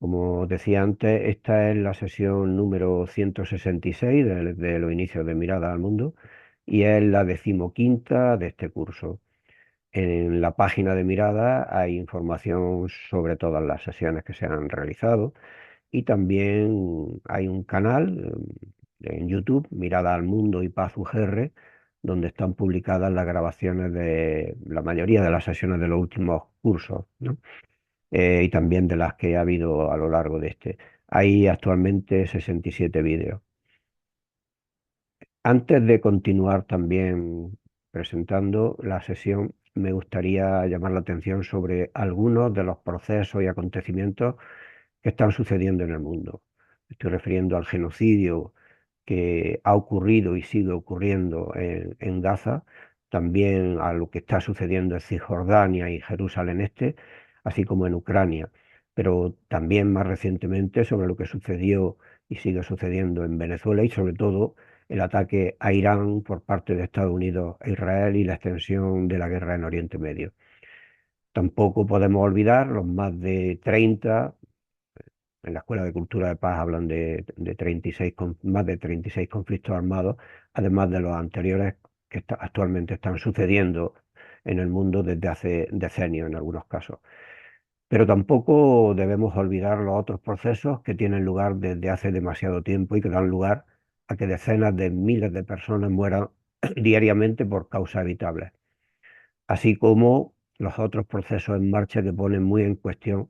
Como decía antes, esta es la sesión número 166 de los inicios de Mirada al Mundo y es la decimoquinta de este curso. En la página de Mirada hay información sobre todas las sesiones que se han realizado y también hay un canal en YouTube, Mirada al Mundo y Paz UGR, donde están publicadas las grabaciones de la mayoría de las sesiones de los últimos cursos, ¿no? Y también de las que ha habido a lo largo de este. Hay actualmente 67 vídeos. Antes de continuar también presentando la sesión, me gustaría llamar la atención sobre algunos de los procesos y acontecimientos que están sucediendo en el mundo. Me estoy refiriendo al genocidio que ha ocurrido y sigue ocurriendo en Gaza, también a lo que está sucediendo en Cisjordania y Jerusalén Este, así como en Ucrania, pero también más recientemente sobre lo que sucedió y sigue sucediendo en Venezuela y sobre todo el ataque a Irán por parte de Estados Unidos e Israel y la extensión de la guerra en Oriente Medio. Tampoco podemos olvidar los más de 30, en la Escuela de Cultura de Paz hablan de 36, más de 36 conflictos armados, además de los anteriores que actualmente están sucediendo en el mundo desde hace decenios en algunos casos. Pero tampoco debemos olvidar los otros procesos que tienen lugar desde hace demasiado tiempo y que dan lugar a que decenas de miles de personas mueran diariamente por causas evitables, así como los otros procesos en marcha que ponen muy en cuestión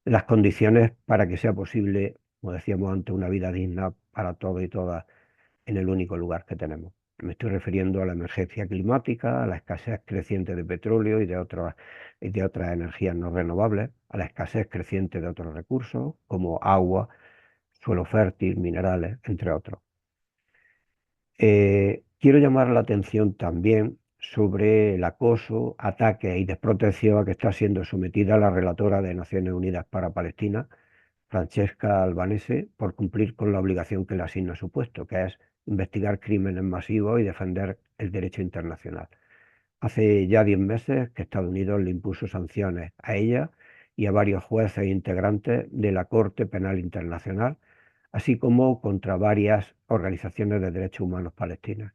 las condiciones para que sea posible, como decíamos antes, una vida digna para todos y todas en el único lugar que tenemos. Me estoy refiriendo a la emergencia climática, a la escasez creciente de petróleo y de otras energías no renovables, a la escasez creciente de otros recursos como agua, suelo fértil, minerales, entre otros. Quiero llamar la atención también sobre el acoso, ataque y desprotección a que está siendo sometida la relatora de Naciones Unidas para Palestina, Francesca Albanese, por cumplir con la obligación que le asigna su puesto, que es investigar crímenes masivos y defender el derecho internacional. Hace ya 10 meses que Estados Unidos le impuso sanciones a ella y a varios jueces e integrantes de la Corte Penal Internacional, así como contra varias organizaciones de derechos humanos palestinas.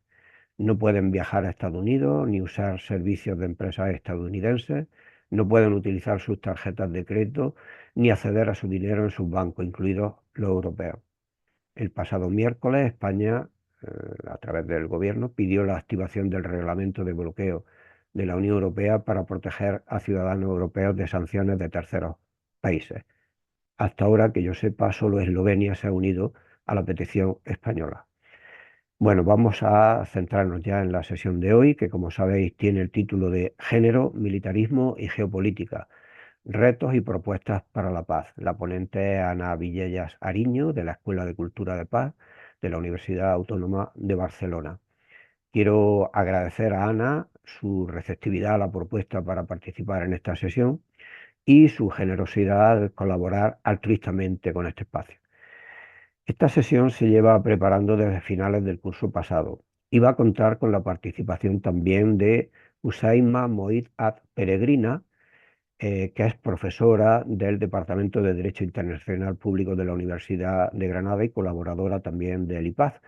No pueden viajar a Estados Unidos ni usar servicios de empresas estadounidenses, no pueden utilizar sus tarjetas de crédito ni acceder a su dinero en sus bancos, incluidos los europeos. El pasado miércoles, España, a través del gobierno, pidió la activación del reglamento de bloqueo de la Unión Europea para proteger a ciudadanos europeos de sanciones de terceros países. Hasta ahora, que yo sepa, solo Eslovenia se ha unido a la petición española. Bueno, vamos a centrarnos ya en la sesión de hoy, que como sabéis tiene el título de Género, Militarismo y Geopolítica, retos y propuestas para la paz. La ponente es Ana Villellas Ariño, de la Escuela de Cultura de Paz de la Universidad Autónoma de Barcelona. Quiero agradecer a Ana su receptividad a la propuesta para participar en esta sesión y su generosidad de colaborar altruistamente con este espacio. Esta sesión se lleva preparando desde finales del curso pasado y va a contar con la participación también de Usaima Moid Ad Peregrina, que es profesora del Departamento de Derecho Internacional Público de la Universidad de Granada y colaboradora también del IPAZ.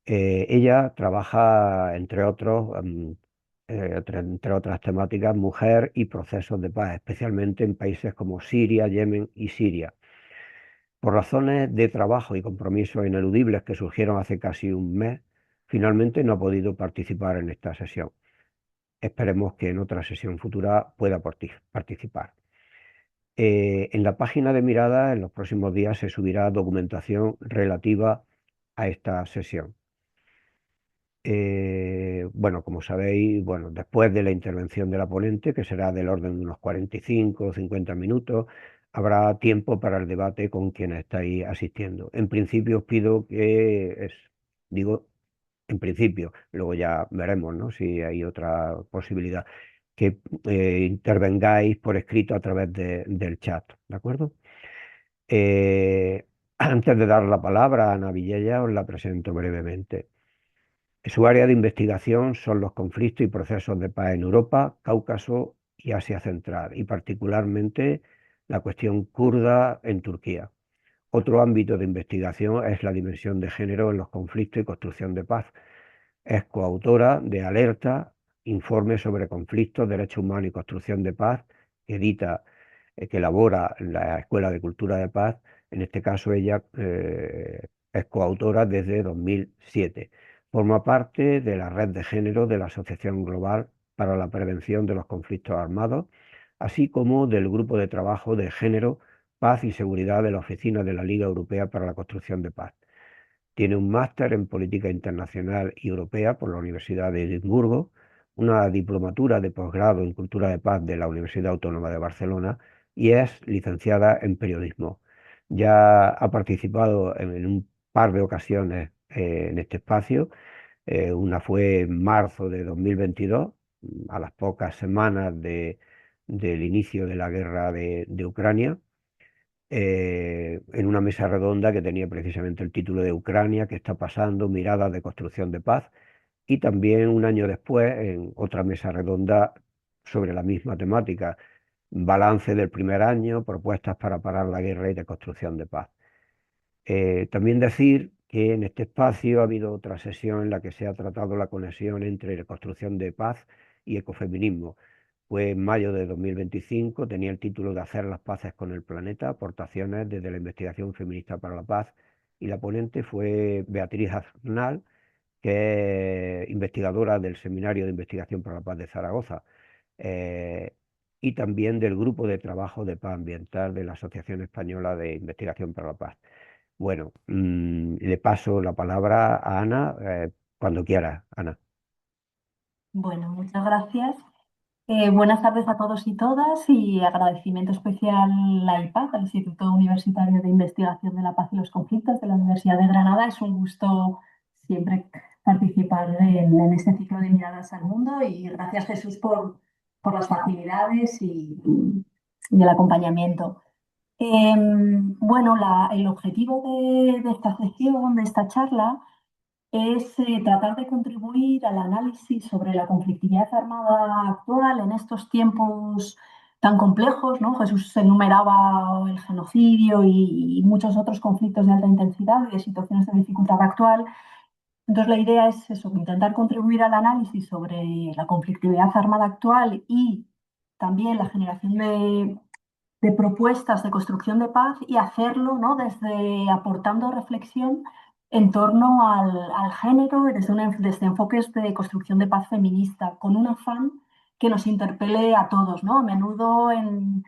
Ella trabaja, entre otras temáticas, mujer y procesos de paz, especialmente en países como Siria, Yemen y Siria. Por razones de trabajo y compromisos ineludibles que surgieron hace casi un mes, finalmente no ha podido participar en esta sesión. Esperemos que en otra sesión futura pueda participar. En la página de Mirada, en los próximos días, se subirá documentación relativa a esta sesión. Bueno, como sabéis, bueno, después de la intervención de la ponente, que será del orden de unos 45 o 50 minutos, habrá tiempo para el debate con quienes estáis asistiendo. En principio os pido digo, en principio, luego ya veremos, ¿no? Si hay otra posibilidad, que intervengáis por escrito a través del chat, ¿de acuerdo? Eh, Antes de dar la palabra a Ana Villella, os la presento brevemente. Su área de investigación son los conflictos y procesos de paz en Europa, Cáucaso y Asia Central, y particularmente la cuestión kurda en Turquía. Otro ámbito de investigación es la dimensión de género en los conflictos y construcción de paz. Es coautora de Alerta, informe sobre conflictos, derechos humanos y construcción de paz, que edita, que elabora la Escuela de Cultura de Paz. En este caso ella es coautora desde 2007. Forma parte de la red de género de la Asociación Global para la Prevención de los Conflictos Armados, así como del Grupo de Trabajo de Género, Paz y Seguridad de la Oficina de la Liga Europea para la Construcción de Paz. Tiene un máster en Política Internacional y Europea por la Universidad de Edimburgo, una diplomatura de posgrado en Cultura de Paz de la Universidad Autónoma de Barcelona y es licenciada en Periodismo. Ya ha participado en un par de ocasiones en este espacio. Una fue en marzo de 2022, a las pocas semanas del inicio de la guerra de Ucrania, en una mesa redonda que tenía precisamente el título de Ucrania, ¿qué está pasando? Miradas de construcción de paz. Y también un año después, en otra mesa redonda sobre la misma temática, balance del primer año, propuestas para parar la guerra y de construcción de paz. También decir que en este espacio ha habido otra sesión en la que se ha tratado la conexión entre la construcción de paz y ecofeminismo. Fue en mayo de 2025, tenía el título de Hacer las paces con el planeta, aportaciones desde la investigación feminista para la paz, y la ponente fue Beatriz Arnal, que es investigadora del Seminario de Investigación para la Paz de Zaragoza, eh, y también del Grupo de Trabajo de Paz Ambiental de la Asociación Española de Investigación para la Paz. Bueno, le paso la palabra a Ana, cuando quiera, Ana. Bueno, muchas gracias. Buenas tardes a todos y todas y agradecimiento especial a IPAC, al Instituto Universitario de Investigación de la Paz y los Conflictos de la Universidad de Granada. Es un gusto siempre participar en este ciclo de miradas al mundo y gracias Jesús por las facilidades y el acompañamiento. Bueno, el objetivo de esta sesión, de esta charla, es tratar de contribuir al análisis sobre la conflictividad armada actual en estos tiempos tan complejos, ¿no? Jesús enumeraba el genocidio y muchos otros conflictos de alta intensidad y de situaciones de dificultad actual. Entonces, la idea es eso, intentar contribuir al análisis sobre la conflictividad armada actual y también la generación de propuestas de construcción de paz y hacerlo, ¿no? Desde aportando reflexión en torno al género y desde enfoques de construcción de paz feminista, con un afán que nos interpele a todos, ¿no? A menudo en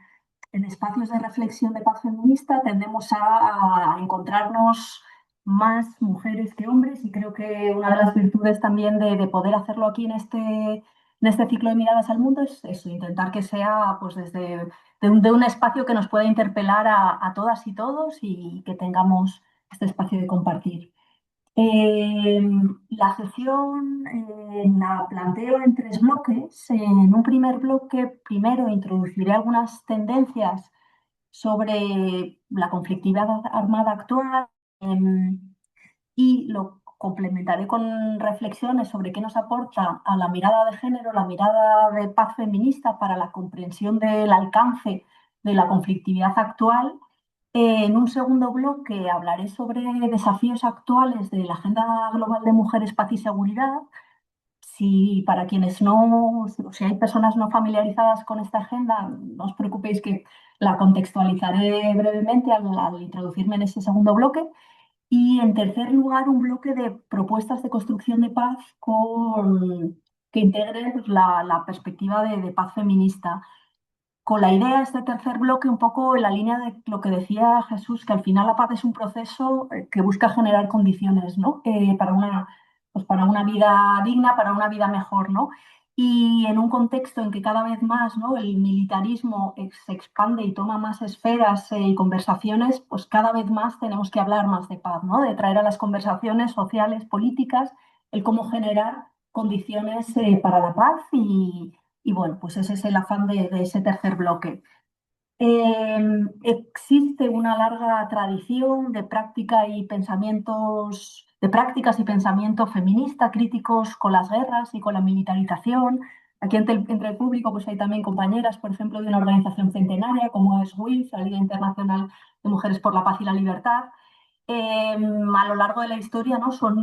espacios de reflexión de paz feminista tendemos a encontrarnos más mujeres que hombres y creo que una de las virtudes también de poder hacerlo aquí en este ciclo de miradas al mundo es eso, intentar que sea pues desde de un espacio que nos pueda interpelar a todas y todos y que tengamos este espacio de compartir. Eh, la sesión la planteo en tres bloques. En un primer bloque, primero introduciré algunas tendencias sobre la conflictividad armada actual y lo complementaré con reflexiones sobre qué nos aporta a la mirada de género, la mirada de paz feminista para la comprensión del alcance de la conflictividad actual. En un segundo bloque hablaré sobre desafíos actuales de la Agenda Global de Mujeres, Paz y Seguridad. Si para quienes no, o si hay personas no familiarizadas con esta agenda, no os preocupéis que la contextualizaré brevemente al introducirme en ese segundo bloque. Y en tercer lugar, un bloque de propuestas de construcción de paz que integren pues, la perspectiva de paz feminista. Con la idea, este tercer bloque, un poco en la línea de lo que decía Jesús, que al final la paz es un proceso que busca generar condiciones, ¿no? Pues para una vida digna, para una vida mejor, ¿no? Y en un contexto en que cada vez más, ¿no? El militarismo se expande y toma más esferas y conversaciones, pues cada vez más tenemos que hablar más de paz, ¿no? De traer a las conversaciones sociales, políticas, el cómo generar condiciones para la paz y bueno, pues ese es el afán de ese tercer bloque. Existe una larga tradición de práctica y pensamientos, de prácticas y pensamiento feminista críticos con las guerras y con la militarización. Aquí entre el público pues hay también compañeras, por ejemplo, de una organización centenaria como es WILF, la Liga Internacional de Mujeres por la Paz y la Libertad. A lo largo de la historia, ¿no? Son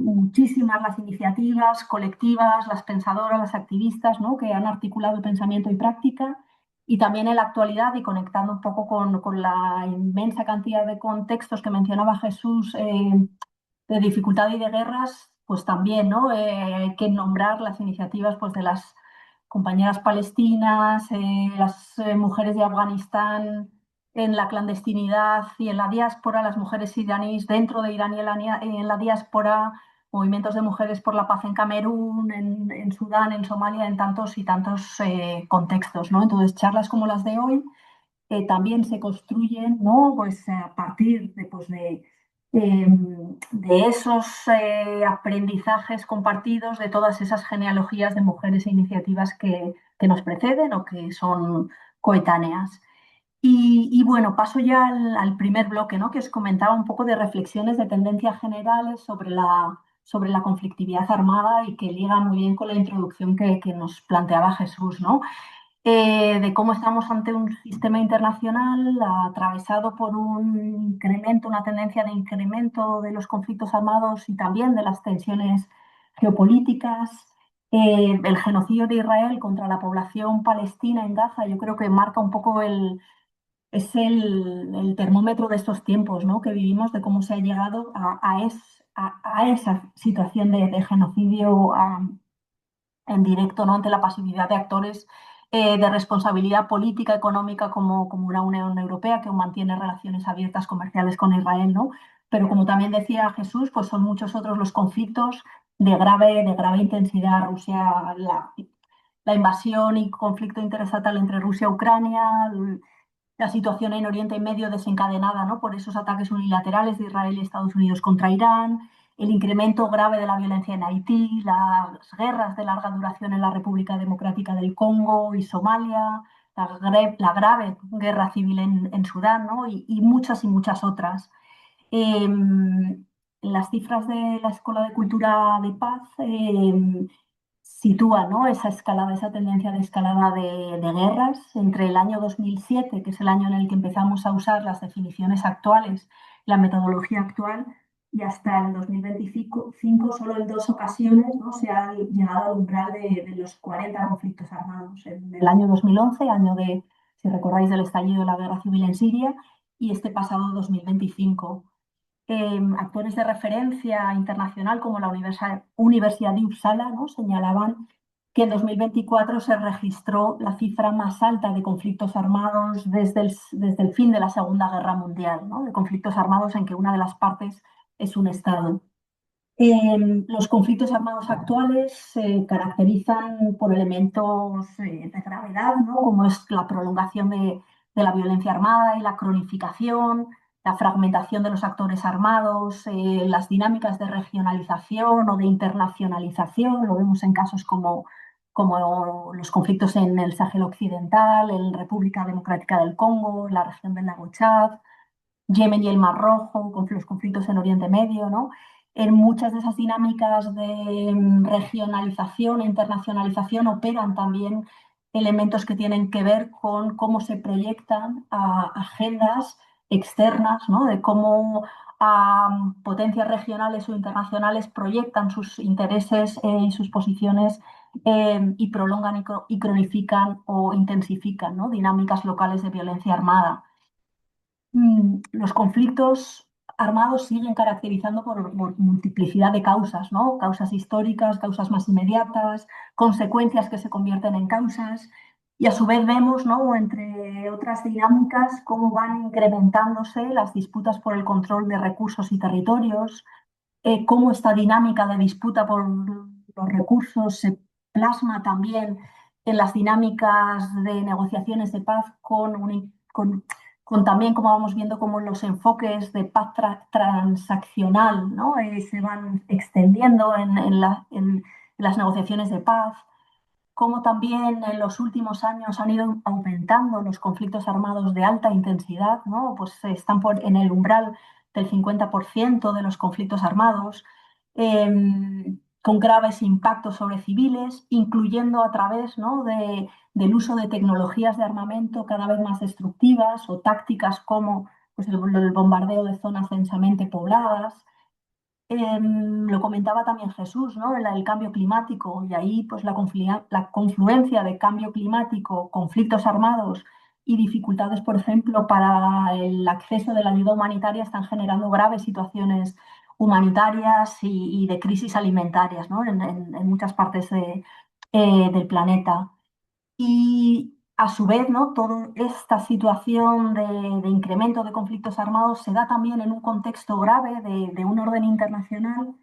muchísimas las iniciativas colectivas, las pensadoras, las activistas, ¿no? Que han articulado pensamiento y práctica. Y también en la actualidad, y conectando un poco con la inmensa cantidad de contextos que mencionaba Jesús, de dificultad y de guerras, pues también, ¿no? Hay que nombrar las iniciativas pues, de las compañeras palestinas, las mujeres de Afganistán en la clandestinidad y en la diáspora, las mujeres iraníes dentro de Irán y en la diáspora, movimientos de mujeres por la paz en Camerún, en Sudán, en Somalia, en tantos y tantos contextos, ¿no? Entonces, charlas como las de hoy también se construyen, ¿no? Pues a partir de esos aprendizajes compartidos, de todas esas genealogías de mujeres e iniciativas que nos preceden o que son coetáneas. Y bueno, paso ya al primer bloque, ¿no? Que os comentaba un poco de reflexiones de tendencias generales sobre la conflictividad armada y que liga muy bien con la introducción que nos planteaba Jesús, ¿no? De cómo estamos ante un sistema internacional atravesado por un incremento, una tendencia de incremento de los conflictos armados y también de las tensiones geopolíticas. El genocidio de Israel contra la población palestina en Gaza, yo creo que marca un poco el termómetro de estos tiempos, ¿no? Que vivimos, de cómo se ha llegado a esa situación de genocidio en directo, ¿no? Ante la pasividad de actores de responsabilidad política, económica, como una Unión Europea que aún mantiene relaciones abiertas comerciales con Israel, ¿no? Pero como también decía Jesús, pues son muchos otros los conflictos de grave intensidad. La invasión y conflicto interestatal entre Rusia y Ucrania, la situación en Oriente Medio desencadenada, ¿no? Por esos ataques unilaterales de Israel y Estados Unidos contra Irán, el incremento grave de la violencia en Haití, las guerras de larga duración en la República Democrática del Congo y Somalia, la grave guerra civil en Sudán, ¿no? Y muchas y muchas otras. Las cifras de la Escuela de Cultura de Paz sitúan, ¿no? Esa escalada, esa tendencia de escalada de guerras entre el año 2007, que es el año en el que empezamos a usar las definiciones actuales, la metodología actual, y hasta el 2025, solo en dos ocasiones, ¿no? Se ha llegado al umbral de los 40 conflictos armados. En el año 2011, año de, si recordáis, del estallido de la guerra civil en Siria, y este pasado 2025. Actores de referencia internacional como la Universidad de Uppsala, ¿no? Señalaban que en 2024 se registró la cifra más alta de conflictos armados desde el fin de la Segunda Guerra Mundial, ¿no? De conflictos armados en que una de las partes es un Estado. Los conflictos armados actuales se caracterizan por elementos de gravedad, ¿no? Como es la prolongación de la violencia armada y la cronificación, la fragmentación de los actores armados, las dinámicas de regionalización o de internacionalización. Lo vemos en casos como los conflictos en el Sahel Occidental, en República Democrática del Congo, en la región del lago Chad, Yemen y el Mar Rojo, con los conflictos en Oriente Medio, ¿no? En muchas de esas dinámicas de regionalización e internacionalización operan también elementos que tienen que ver con cómo se proyectan a agendas externas, ¿no? De cómo potencias regionales o internacionales proyectan sus intereses y sus posiciones y prolongan y cronifican o intensifican, ¿no? Dinámicas locales de violencia armada. Los conflictos armados siguen caracterizando por multiplicidad de causas, ¿no? Causas históricas, causas más inmediatas, consecuencias que se convierten en causas. Y a su vez vemos, ¿no? Entre otras dinámicas, cómo van incrementándose las disputas por el control de recursos y territorios, cómo esta dinámica de disputa por los recursos se plasma también en las dinámicas de negociaciones de paz con también, como vamos viendo, cómo los enfoques de paz transaccional, ¿no? Se van extendiendo en las negociaciones de paz, cómo también en los últimos años han ido aumentando los conflictos armados de alta intensidad, ¿no? Pues están en el umbral del 50% de los conflictos armados, con graves impactos sobre civiles, incluyendo a través, ¿no?, del uso de tecnologías de armamento cada vez más destructivas o tácticas como pues, el bombardeo de zonas densamente pobladas. Lo comentaba también Jesús, ¿no?, el cambio climático, y ahí pues la confluencia de cambio climático, conflictos armados y dificultades, por ejemplo, para el acceso de la ayuda humanitaria están generando graves situaciones humanitarias y de crisis alimentarias, ¿no?, en muchas partes del planeta. Y a su vez, ¿no?, toda esta situación de incremento de conflictos armados se da también en un contexto grave de un orden internacional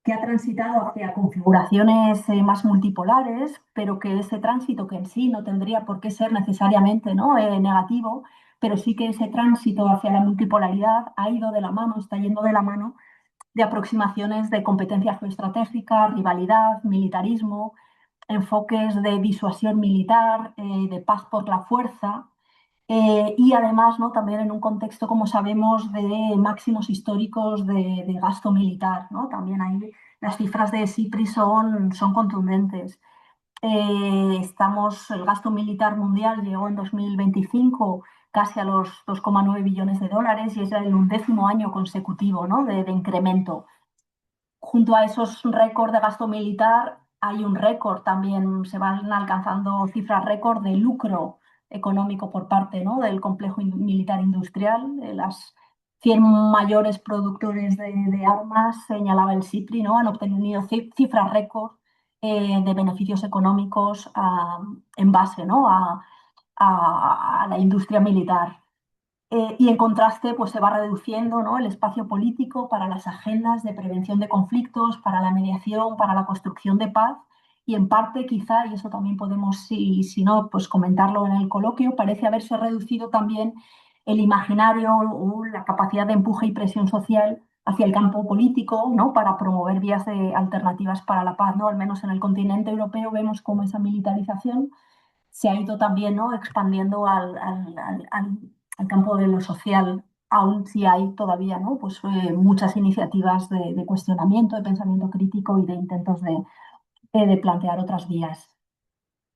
que ha transitado hacia configuraciones más multipolares, pero que ese tránsito, que en sí no tendría por qué ser necesariamente, ¿no?, negativo, pero sí que ese tránsito hacia la multipolaridad ha ido de la mano, está yendo de la mano de aproximaciones de competencia geoestratégica, rivalidad, militarismo, enfoques de disuasión militar, de paz por la fuerza, y además, ¿no?, también en un contexto, como sabemos, de máximos históricos de gasto militar, ¿no? También ahí las cifras de SIPRI son contundentes. El gasto militar mundial llegó en 2025 casi a los 2,9 billones de dólares y es el 11º año consecutivo, ¿no?, de incremento. Junto a esos récords de gasto militar, hay un récord también, se van alcanzando cifras récord de lucro económico por parte, ¿no?, del complejo militar industrial. Las 100 mayores productores de armas, señalaba el SIPRI, ¿no?, han obtenido cifras récord de beneficios económicos en base, ¿no?, a la industria militar. Y en contraste, pues se va reduciendo, ¿no?, el espacio político para las agendas de prevención de conflictos, para la mediación, para la construcción de paz. Y en parte, quizá, y eso también podemos, si no, pues comentarlo en el coloquio, parece haberse reducido también el imaginario o la capacidad de empuje y presión social hacia el campo político, ¿no?, para promover vías alternativas para la paz, ¿no? Al menos en el continente europeo vemos cómo esa militarización se ha ido también, ¿no?, expandiendo al campo de lo social, aún si hay todavía, ¿no?, pues, muchas iniciativas de cuestionamiento, de pensamiento crítico y de intentos de plantear otras vías.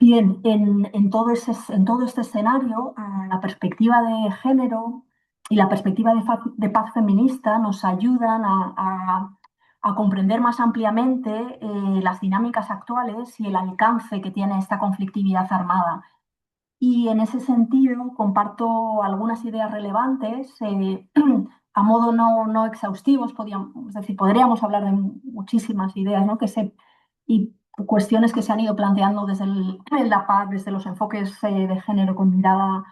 Bien, en todo este escenario, la perspectiva de género y la perspectiva de paz feminista nos ayudan a comprender más ampliamente las dinámicas actuales y el alcance que tiene esta conflictividad armada. Y en ese sentido comparto algunas ideas relevantes, a modo no exhaustivos, es decir, podríamos hablar de muchísimas ideas, ¿no?, y cuestiones que se han ido planteando desde la paz, desde los enfoques de género con mirada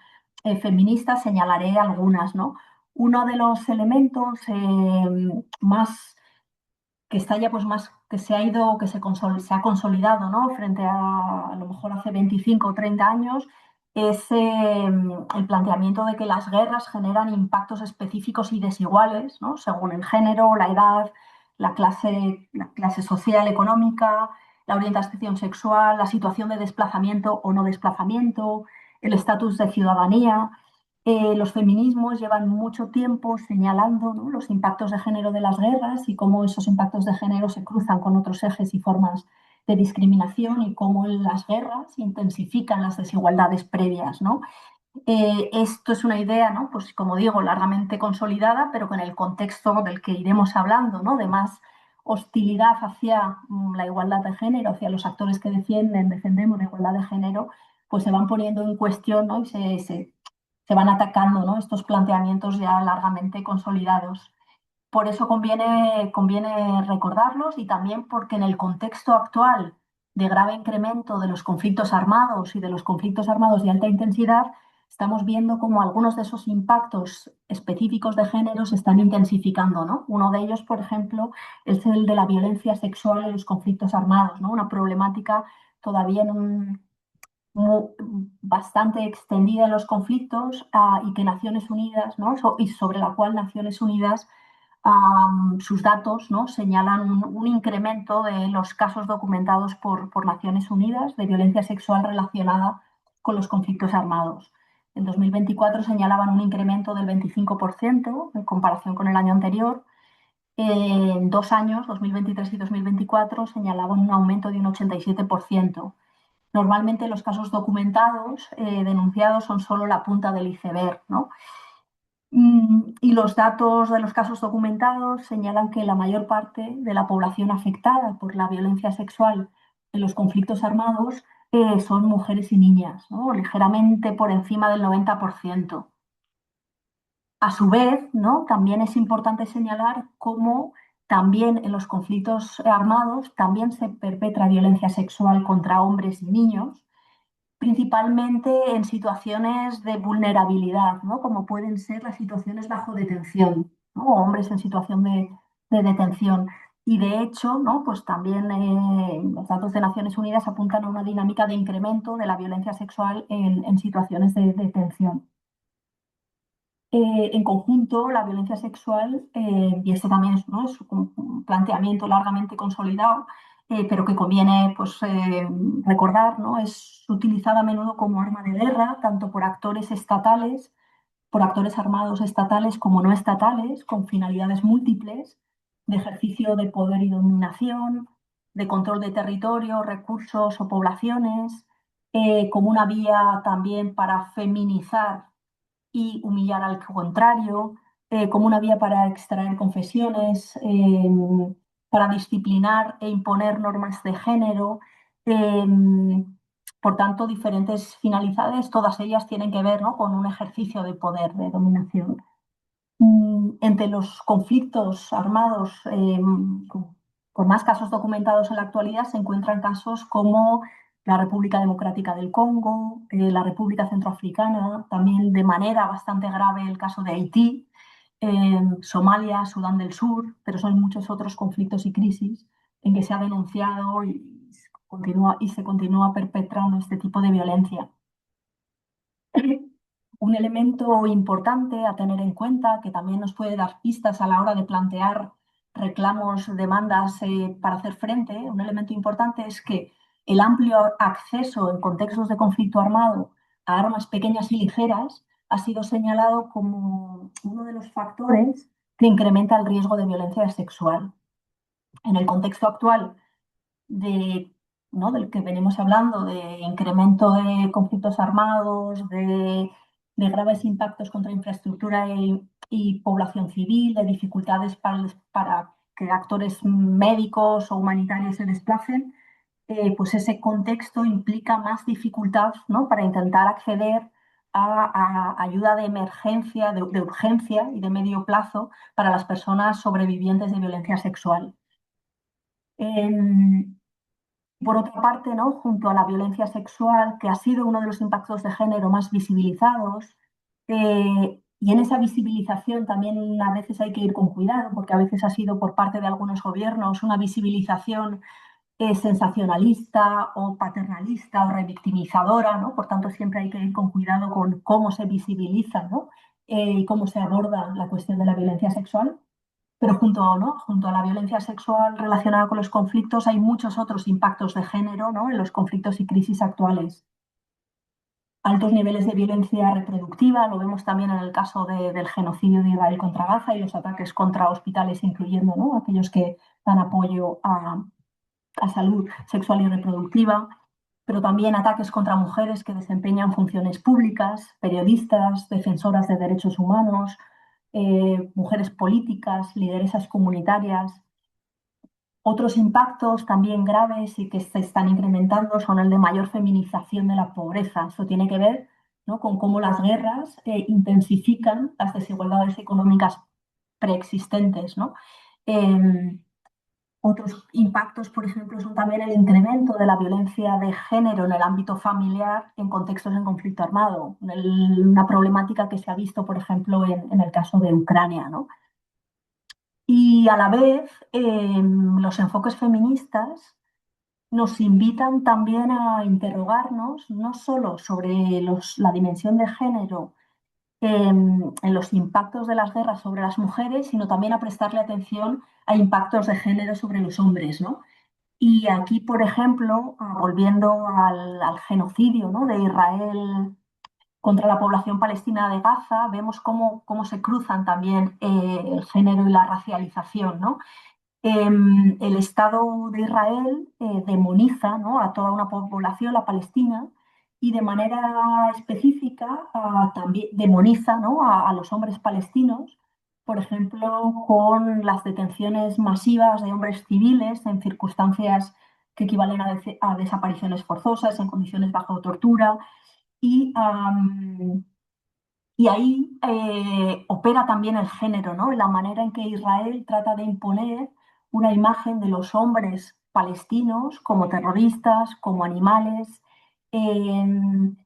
feminista. Señalaré algunas, ¿no? Uno de los elementos más que está ya pues más, que se ha ido, se ha consolidado, ¿no?, frente a lo mejor hace 25 o 30 años, es el planteamiento de que las guerras generan impactos específicos y desiguales, ¿no?, según el género, la edad, la clase social, económica, la orientación sexual, la situación de desplazamiento o no desplazamiento, el estatus de ciudadanía. Los feminismos llevan mucho tiempo señalando, ¿no?, los impactos de género de las guerras y cómo esos impactos de género se cruzan con otros ejes y formas de discriminación y cómo en las guerras intensifican las desigualdades previas, ¿no? Esto es una idea, ¿no?, pues como digo, largamente consolidada, pero con el contexto del que iremos hablando, ¿no?, de más hostilidad hacia la igualdad de género, hacia los actores que defendemos la igualdad de género, pues se van poniendo en cuestión, ¿no?, y se van atacando, ¿no?, estos planteamientos ya largamente consolidados. Por eso conviene recordarlos y también porque en el contexto actual de grave incremento de los conflictos armados y de los conflictos armados de alta intensidad, estamos viendo cómo algunos de esos impactos específicos de género se están intensificando, ¿no? Uno de ellos, por ejemplo, es el de la violencia sexual en los conflictos armados, ¿no? Una problemática todavía mu- bastante extendida en los conflictos, y que Naciones Unidas, ¿no?, y sobre la cual Naciones Unidas, sus datos, ¿no?, señalan un incremento de los casos documentados por Naciones Unidas de violencia sexual relacionada con los conflictos armados. En 2024 señalaban un incremento del 25% en comparación con el año anterior. en 2 años, 2023 y 2024, señalaban un aumento de un 87%. Normalmente los casos documentados, denunciados, son solo la punta del iceberg, ¿no? Y los datos de los casos documentados señalan que la mayor parte de la población afectada por la violencia sexual en los conflictos armados son mujeres y niñas, ¿no? Ligeramente por encima del 90%. A su vez, ¿no? También es importante señalar cómo también en los conflictos armados también se perpetra violencia sexual contra hombres y niños, principalmente en situaciones de vulnerabilidad, ¿no? Como pueden ser las situaciones bajo detención, ¿no? O hombres en situación de detención. Y de hecho, ¿no? Pues también los datos de Naciones Unidas apuntan a una dinámica de incremento de la violencia sexual en situaciones de detención. En conjunto, la violencia sexual, y esto también es, ¿no? Es un planteamiento largamente consolidado, pero que conviene pues, recordar, ¿no? Es utilizada a menudo como arma de guerra, tanto por actores estatales, por actores armados estatales como no estatales, con finalidades múltiples de ejercicio de poder y dominación, de control de territorio, recursos o poblaciones, como una vía también para feminizar y humillar al contrario, como una vía para extraer confesiones, para disciplinar e imponer normas de género. eh, por tanto, diferentes finalidades, todas ellas tienen que ver, ¿no? Con un ejercicio de poder, de dominación. Entre los conflictos armados con más casos documentados en la actualidad se encuentran casos como la República Democrática del Congo, la República Centroafricana, también de manera bastante grave el caso de Haití, Somalia, Sudán del Sur, pero son muchos otros conflictos y crisis en que se ha denunciado y se continúa perpetrando este tipo de violencia. Un elemento importante a tener en cuenta, que también nos puede dar pistas a la hora de plantear reclamos, demandas para hacer frente, un elemento importante es que el amplio acceso en contextos de conflicto armado a armas pequeñas y ligeras ha sido señalado como uno de los factores que incrementa el riesgo de violencia sexual. En el contexto actual de, ¿no? del que venimos hablando, de incremento de conflictos armados, de graves impactos contra infraestructura y población civil, de dificultades para que actores médicos o humanitarios se desplacen, pues ese contexto implica más dificultad, ¿no? Para intentar acceder a ayuda de emergencia, de urgencia y de medio plazo para las personas sobrevivientes de violencia sexual. Em, por otra parte, ¿no? Junto a la violencia sexual, que ha sido uno de los impactos de género más visibilizados, y en esa visibilización también a veces hay que ir con cuidado, porque a veces ha sido por parte de algunos gobiernos una visibilización sensacionalista o paternalista o revictimizadora, ¿no? Por tanto, siempre hay que ir con cuidado con cómo se visibiliza, ¿no? Y cómo se aborda la cuestión de la violencia sexual. Pero ¿no? Junto a la violencia sexual relacionada con los conflictos, hay muchos otros impactos de género, ¿no? En los conflictos y crisis actuales. Altos niveles de violencia reproductiva, lo vemos también en el caso del genocidio de Israel contra Gaza y los ataques contra hospitales, incluyendo, ¿no? Aquellos que dan apoyo a salud sexual y reproductiva, pero también ataques contra mujeres que desempeñan funciones públicas, periodistas, defensoras de derechos humanos, mujeres políticas, lideresas comunitarias. Otros impactos también graves y que se están incrementando son el de mayor feminización de la pobreza. Eso tiene que ver, ¿no? Con cómo las guerras intensifican las desigualdades económicas preexistentes, ¿no? Em, Otros impactos, por ejemplo, son también el incremento de la violencia de género en el ámbito familiar en contextos en conflicto armado, una problemática que se ha visto, por ejemplo, en el caso de Ucrania, ¿no? Y a la vez, los enfoques feministas nos invitan también a interrogarnos no solo sobre la dimensión de género en los impactos de las guerras sobre las mujeres, sino también a prestarle atención a impactos de género sobre los hombres, ¿no? Y aquí, por ejemplo, volviendo al genocidio, ¿no? De Israel contra la población palestina de Gaza, vemos cómo se cruzan también el género y la racialización, ¿no? El Estado de Israel demoniza, ¿no?, a toda una población, la palestina, y de manera específica también demoniza, ¿no?, a los hombres palestinos, por ejemplo, con las detenciones masivas de hombres civiles en circunstancias que equivalen a desapariciones forzosas, en condiciones bajo tortura, y, y ahí opera también el género, ¿no? La manera en que Israel trata de imponer una imagen de los hombres palestinos como terroristas, como animales, em,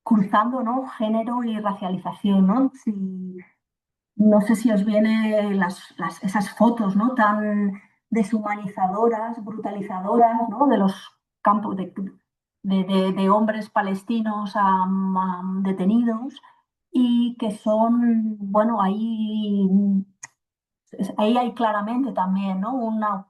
cruzando, ¿no?, género y racialización, ¿no? No sé si os vienen esas fotos, ¿no?, tan deshumanizadoras, brutalizadoras, ¿no?, de los campos de hombres palestinos detenidos, y que son, bueno, ahí hay claramente también, ¿no?, una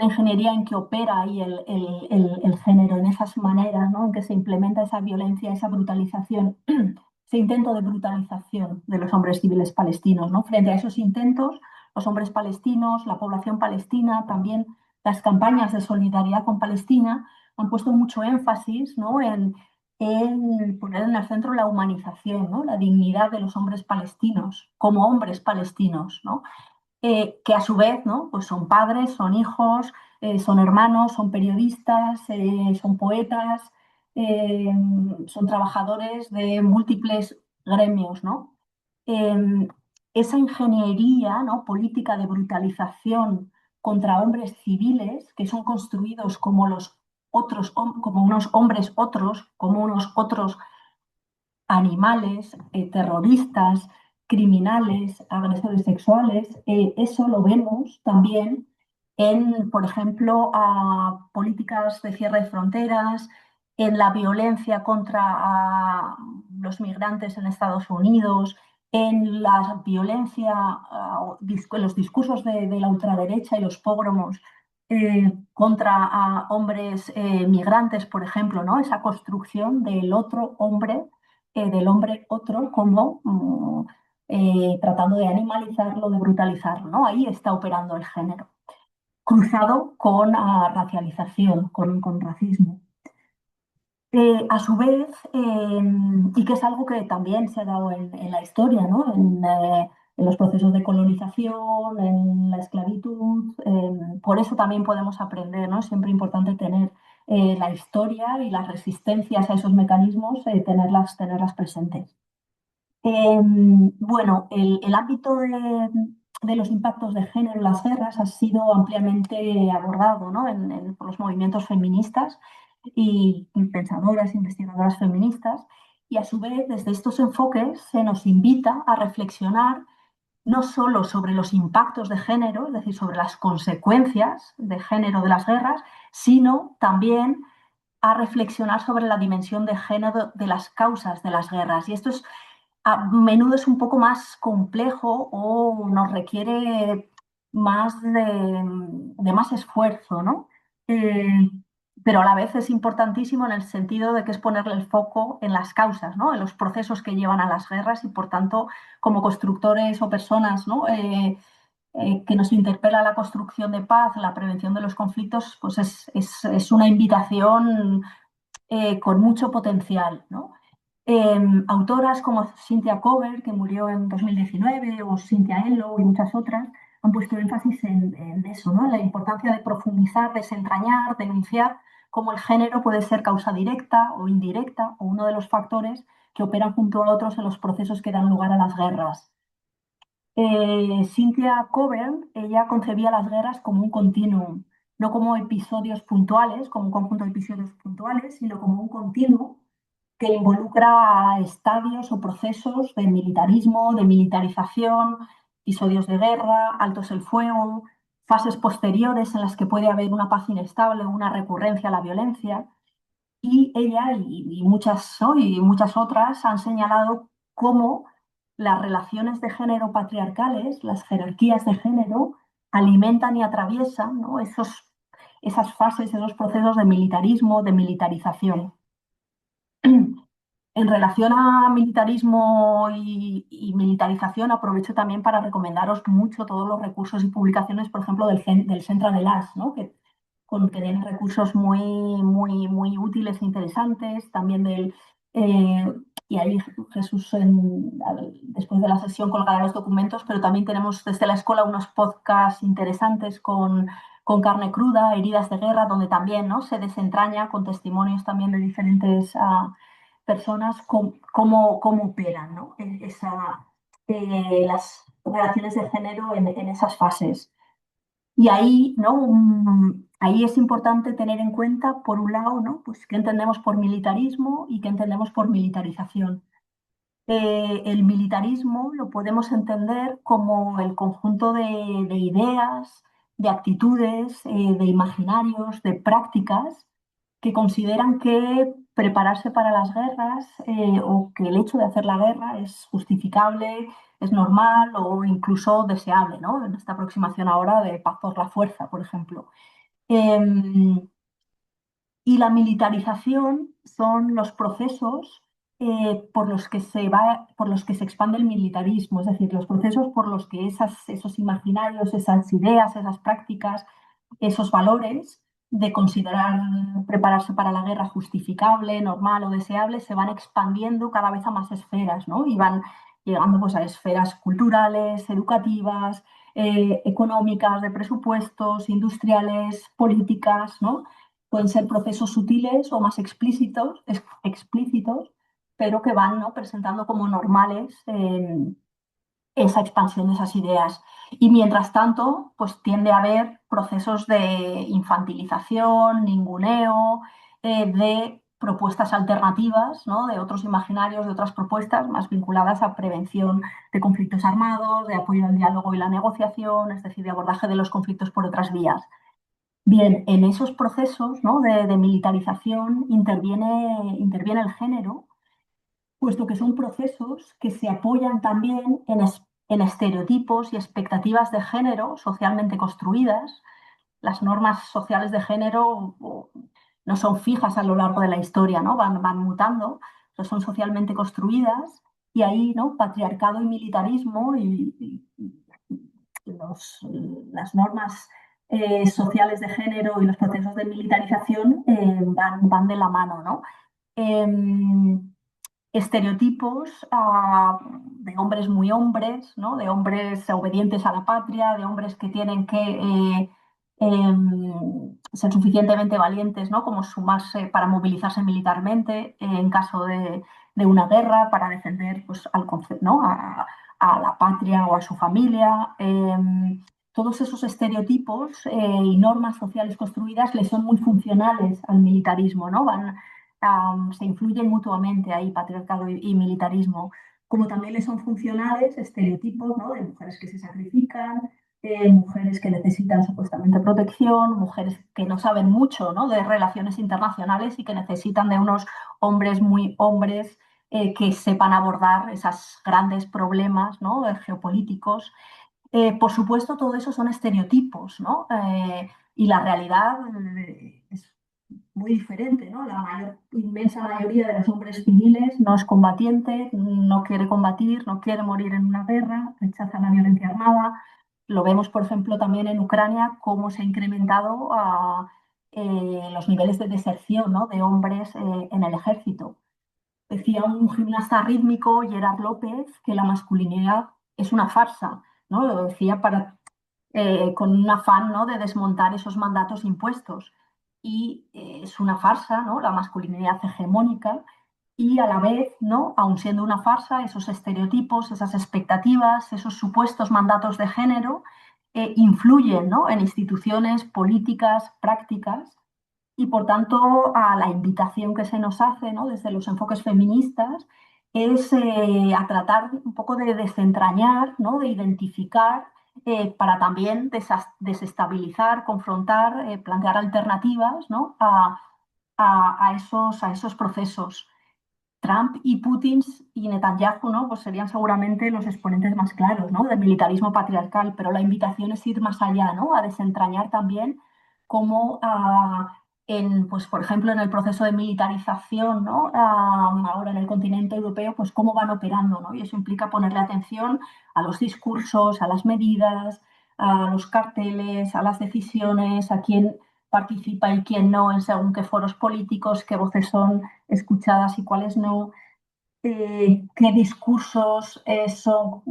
ingeniería en que opera ahí el género, en esas maneras, ¿no?, en que se implementa esa violencia, esa brutalización, ese intento de brutalización de los hombres civiles palestinos, ¿no? Frente a esos intentos, los hombres palestinos, la población palestina, también las campañas de solidaridad con Palestina han puesto mucho énfasis, ¿no?, en poner en el centro la humanización, ¿no?, la dignidad de los hombres palestinos como hombres palestinos, ¿no?, que a su vez, ¿no?, pues son padres, son hijos, son hermanos, son periodistas, son poetas, eh, son trabajadores de múltiples gremios, ¿no? Eh, Esa ingeniería, ¿no?, política de brutalización contra hombres civiles que son construidos como los otros, como unos hombres otros, como unos otros animales, terroristas, criminales, agresores sexuales. Eso lo vemos también en, por ejemplo, políticas de cierre de fronteras, en la violencia contra los migrantes en Estados Unidos, en la violencia, en los discursos de la ultraderecha y los pogromos contra hombres migrantes, por ejemplo, ¿no? Esa construcción del hombre otro como tratando de animalizarlo, de brutalizarlo, ¿no? Ahí está operando el género, cruzado con racialización, con racismo. A su vez, y que es algo que también se ha dado en la historia, ¿no?, en los procesos de colonización, en la esclavitud, por eso también podemos aprender, ¿no? Siempre importante tener la historia y las resistencias a esos mecanismos, tenerlas presentes. Bueno, el ámbito de los impactos de género en las guerras ha sido ampliamente abordado, ¿no?, por los movimientos feministas y pensadoras, investigadoras feministas, y a su vez desde estos enfoques se nos invita a reflexionar no solo sobre los impactos de género, es decir, sobre las consecuencias de género de las guerras, sino también a reflexionar sobre la dimensión de género de las causas de las guerras. Y esto a menudo es un poco más complejo o nos requiere más de más esfuerzo, ¿no? Eh, pero a la vez es importantísimo en el sentido de que es ponerle el foco en las causas, ¿no?, en los procesos que llevan a las guerras, y por tanto, como constructores o personas, ¿no?, que nos interpela la construcción de paz, la prevención de los conflictos, pues es una invitación con mucho potencial, ¿no? Autoras como Cynthia Cover, que murió en 2019, o Cynthia Enlow y muchas otras, han puesto énfasis en eso, ¿no?, en la importancia de profundizar, desentrañar, denunciar cómo el género puede ser causa directa o indirecta, o uno de los factores que operan junto a otros en los procesos que dan lugar a las guerras. Cynthia Coburn, ella concebía las guerras como un continuum, no como episodios puntuales, como un conjunto de episodios puntuales, sino como un continuo que involucra estadios o procesos de militarismo, de militarización, episodios de guerra, altos el fuego, fases posteriores en las que puede haber una paz inestable o una recurrencia a la violencia. Y ella y muchas, ¿no?, y muchas otras han señalado cómo las relaciones de género patriarcales, las jerarquías de género, alimentan y atraviesan, ¿no?, esas fases, esos procesos de militarismo, de militarización. En relación a militarismo y militarización, aprovecho también para recomendaros mucho todos los recursos y publicaciones, por ejemplo, del Centre de las, ¿no? Que tiene recursos muy útiles e interesantes, también eh, y ahí Jesús, después de la sesión, colgará los documentos, pero también tenemos desde la escuela unos podcasts interesantes con carne cruda, heridas de guerra, donde también, ¿no?, se desentraña con testimonios también de diferentes personas cómo operan, ¿no?, las relaciones de género en esas fases. Y ahí, ¿no? Ahí es importante tener en cuenta, por un lado, ¿no?, pues qué entendemos por militarismo y qué entendemos por militarización. El militarismo lo podemos entender como el conjunto de ideas, de actitudes, de imaginarios, de prácticas que consideran que prepararse para las guerras o que el hecho de hacer la guerra es justificable, es normal o incluso deseable, ¿no? En esta aproximación ahora de paz por la fuerza, por ejemplo. Em, y la militarización son los procesos por los que se expande el militarismo, es decir, los procesos por los que esos imaginarios, esas ideas, esas prácticas, esos valores de considerar prepararse para la guerra justificable, normal o deseable, se van expandiendo cada vez a más esferas, ¿no? Y van llegando pues, a esferas culturales, educativas, económicas, de presupuestos, industriales, políticas, ¿no? Pueden ser procesos sutiles o más explícitos, pero que van, ¿no?, presentando como normales esa expansión de esas ideas. Y mientras tanto, pues tiende a haber procesos de infantilización, ninguneo, de propuestas alternativas, ¿no?, de otros imaginarios, de otras propuestas más vinculadas a prevención de conflictos armados, de apoyo al diálogo y la negociación, es decir, de abordaje de los conflictos por otras vías. Bien, en esos procesos, ¿no?, de militarización interviene el género, puesto que son procesos que se apoyan también en estereotipos y expectativas de género socialmente construidas. Las normas sociales de género no son fijas a lo largo de la historia, ¿no? Van mutando, pero son socialmente construidas y ahí, ¿no?, patriarcado y militarismo y las normas sociales de género y los procesos de militarización van de la mano, ¿no? Em, Estereotipos de hombres muy hombres, ¿no?, de hombres obedientes a la patria, de hombres que tienen que ser suficientemente valientes, ¿no?, como sumarse para movilizarse militarmente en caso de una guerra, para defender pues, ¿no?, a la patria o a su familia. Todos esos estereotipos y normas sociales construidas le son muy funcionales al militarismo, ¿no? Se influyen mutuamente ahí, patriarcado y militarismo, como también le son funcionales estereotipos, ¿no?, de mujeres que se sacrifican, mujeres que necesitan supuestamente protección, mujeres que no saben mucho, ¿no?, de relaciones internacionales y que necesitan de unos hombres muy hombres que sepan abordar esos grandes problemas, ¿no?, geopolíticos. Por supuesto, todo eso son estereotipos, ¿no? Y la realidad es muy diferente, ¿no? Inmensa mayoría de los hombres civiles no es combatiente, no quiere combatir, no quiere morir en una guerra, rechaza la violencia armada. Lo vemos, por ejemplo, también en Ucrania, cómo se ha incrementado los niveles de deserción, ¿no?, de hombres en el ejército. Decía un gimnasta rítmico, Gerard López, que la masculinidad es una farsa, ¿no? Lo decía con un afán, ¿no?, de desmontar esos mandatos impuestos. Y es una farsa, ¿no?, la masculinidad hegemónica, y a la vez, ¿no?, aun siendo una farsa, esos estereotipos, esas expectativas, esos supuestos mandatos de género influyen, ¿no?, en instituciones políticas, prácticas, y por tanto a la invitación que se nos hace, ¿no?, desde los enfoques feministas es a tratar un poco de desentrañar, ¿no?, de identificar para también desestabilizar, confrontar, plantear alternativas, ¿no?, a esos procesos. Trump y Putin y Netanyahu, ¿no?, pues serían seguramente los exponentes más claros, ¿no?, del militarismo patriarcal, pero la invitación es ir más allá, ¿no?, a desentrañar también cómo pues, por ejemplo, en el proceso de militarización, ¿no? Ahora en el continente europeo, pues cómo van operando, ¿no? Y eso implica ponerle atención a los discursos, a las medidas, a los carteles, a las decisiones, a quién participa y quién no en según qué foros políticos, qué voces son escuchadas y cuáles no, qué discursos son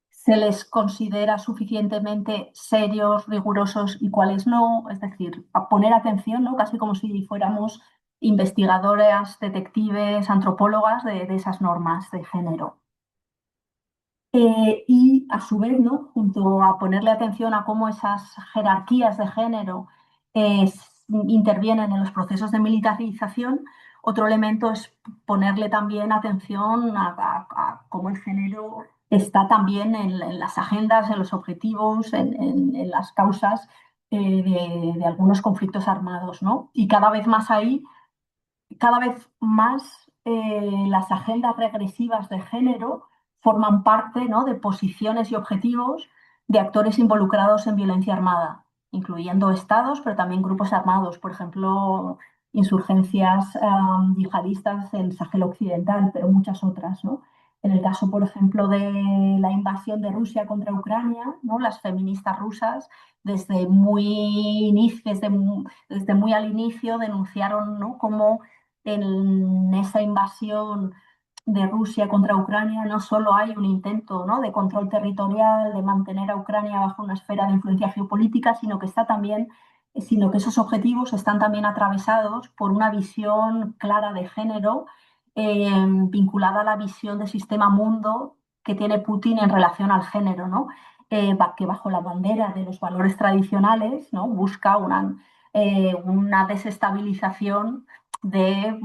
se les considera suficientemente serios, rigurosos y cuáles no, es decir, a poner atención, ¿no? Casi como si fuéramos investigadoras, detectives, antropólogas de esas normas de género. Y a su vez, ¿no? Junto a ponerle atención a cómo esas jerarquías de género intervienen en los procesos de militarización, otro elemento es ponerle también atención a cómo el género está también en las agendas, en los objetivos, en las causas de algunos conflictos armados, ¿no? Y cada vez más ahí, cada vez más las agendas regresivas de género forman parte, ¿no? De posiciones y objetivos de actores involucrados en violencia armada, incluyendo estados, pero también grupos armados, por ejemplo, insurgencias yihadistas en Sahel Occidental, pero muchas otras, ¿no? En el caso, por ejemplo, de la invasión de Rusia contra Ucrania, ¿no? Las feministas rusas, desde muy al inicio, denunciaron, ¿no? Cómo en esa invasión de Rusia contra Ucrania no solo hay un intento, ¿no? De control territorial, de mantener a Ucrania bajo una esfera de influencia geopolítica, sino que esos objetivos están también atravesados por una visión clara de género vinculada a la visión de sistema mundo que tiene Putin en relación al género, ¿no? Que bajo la bandera de los valores tradicionales, ¿no? Busca una desestabilización de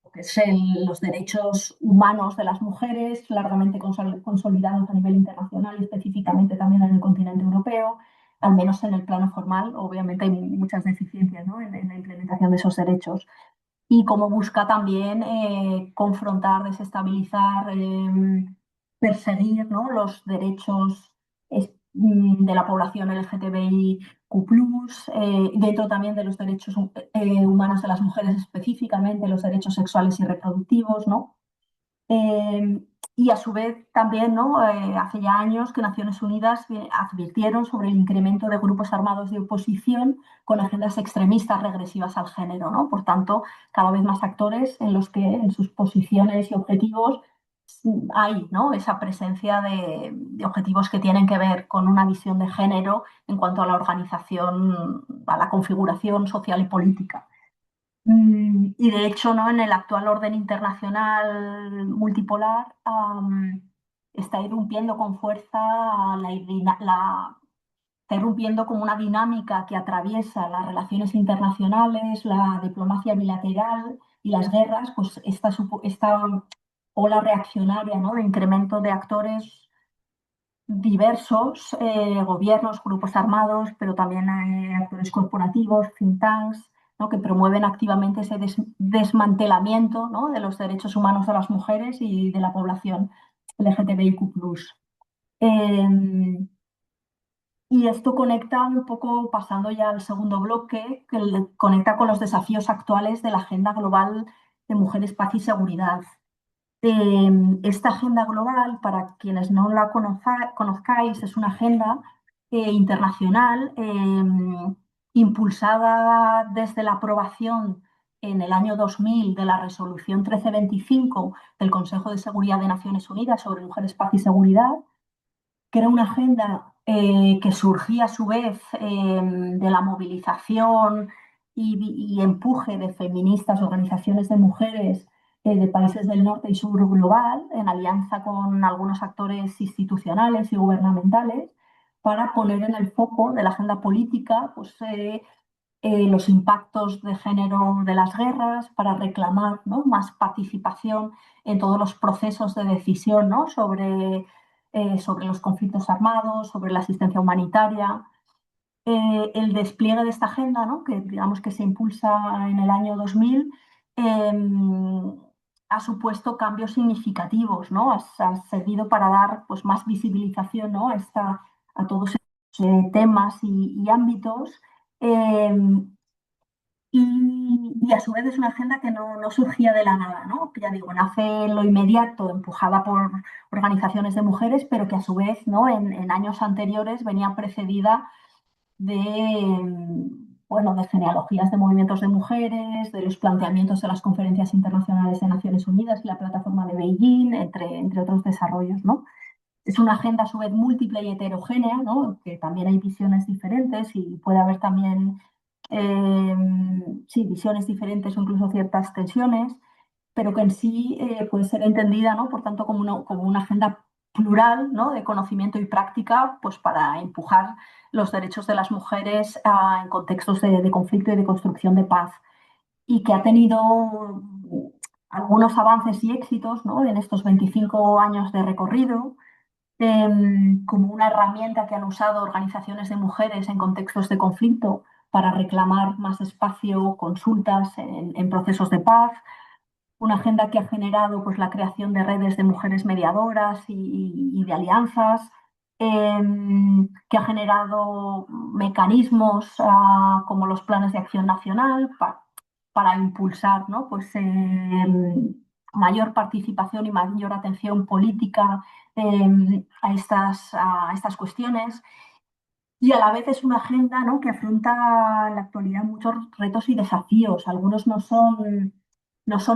lo que es los derechos humanos de las mujeres, largamente consolidados a nivel internacional y específicamente también en el continente europeo, al menos en el plano formal. Obviamente hay muchas deficiencias, ¿no? En la implementación de esos derechos. Y cómo busca también confrontar, desestabilizar, perseguir, ¿no? Los derechos de la población LGTBIQ+, dentro también de los derechos humanos de las mujeres, específicamente los derechos sexuales y reproductivos, ¿no? Eh, y a su vez también, ¿no? Hace ya años que Naciones Unidas advirtieron sobre el incremento de grupos armados de oposición con agendas extremistas regresivas al género, ¿no? Por tanto, cada vez más actores en los que en sus posiciones y objetivos hay, ¿no? Esa presencia de objetivos que tienen que ver con una visión de género en cuanto a la organización, a la configuración social y política. Y de hecho, ¿no? En el actual orden internacional multipolar está irrumpiendo con fuerza está irrumpiendo como una dinámica que atraviesa las relaciones internacionales, la diplomacia bilateral y las guerras, pues esta ola reaccionaria, ¿no? De incremento de actores diversos, gobiernos, grupos armados, pero también actores corporativos, think tanks, ¿no? Que promueven activamente ese desmantelamiento, ¿no? De los derechos humanos de las mujeres y de la población LGTBIQ+. Eh, y esto conecta un poco, pasando ya al segundo bloque, conecta con los desafíos actuales de la Agenda Global de Mujeres, Paz y Seguridad. Esta agenda global, para quienes no la conozcáis, es una agenda internacional impulsada desde la aprobación en el año 2000 de la resolución 1325 del Consejo de Seguridad de Naciones Unidas sobre mujeres, paz y seguridad, que era una agenda que surgía a su vez de la movilización y empuje de feministas, organizaciones de mujeres de países del norte y sur global, en alianza con algunos actores institucionales y gubernamentales, para poner en el foco de la agenda política pues, los impactos de género de las guerras, para reclamar, ¿no? Más participación en todos los procesos de decisión, ¿no? Sobre los conflictos armados, sobre la asistencia humanitaria. El despliegue de esta agenda, ¿no? Que digamos que se impulsa en el año 2000, eh, ha supuesto cambios significativos, ¿no? Ha servido para dar pues, más visibilización, ¿no? A todos estos temas y ámbitos Eh, y a su vez es una agenda que no surgía de la nada, ¿no? Que ya digo, nace en lo inmediato, empujada por organizaciones de mujeres, pero que a su vez, ¿no? En años anteriores venía precedida bueno, de genealogías de movimientos de mujeres, de los planteamientos de las conferencias internacionales de Naciones Unidas y la plataforma de Beijing, entre otros desarrollos, ¿no? Es una agenda a su vez múltiple y heterogénea, ¿no? Que también hay visiones diferentes y puede haber también, eh, sí, visiones diferentes o incluso ciertas tensiones, pero que en sí puede ser entendida, ¿no? Por tanto, como una agenda plural, ¿no? De conocimiento y práctica, pues para empujar los derechos de las mujeres en contextos de conflicto y de construcción de paz, y que ha tenido algunos avances y éxitos, ¿no? En estos 25 años de recorrido, como una herramienta que han usado organizaciones de mujeres en contextos de conflicto para reclamar más espacio, consultas en procesos de paz, una agenda que ha generado pues, la creación de redes de mujeres mediadoras y de alianzas, que ha generado mecanismos como los planes de acción nacional para impulsar, ¿no? Pues, mayor participación y mayor atención política a estas cuestiones. Y a la vez es una agenda, ¿no? Que afronta en la actualidad muchos retos y desafíos. Algunos no son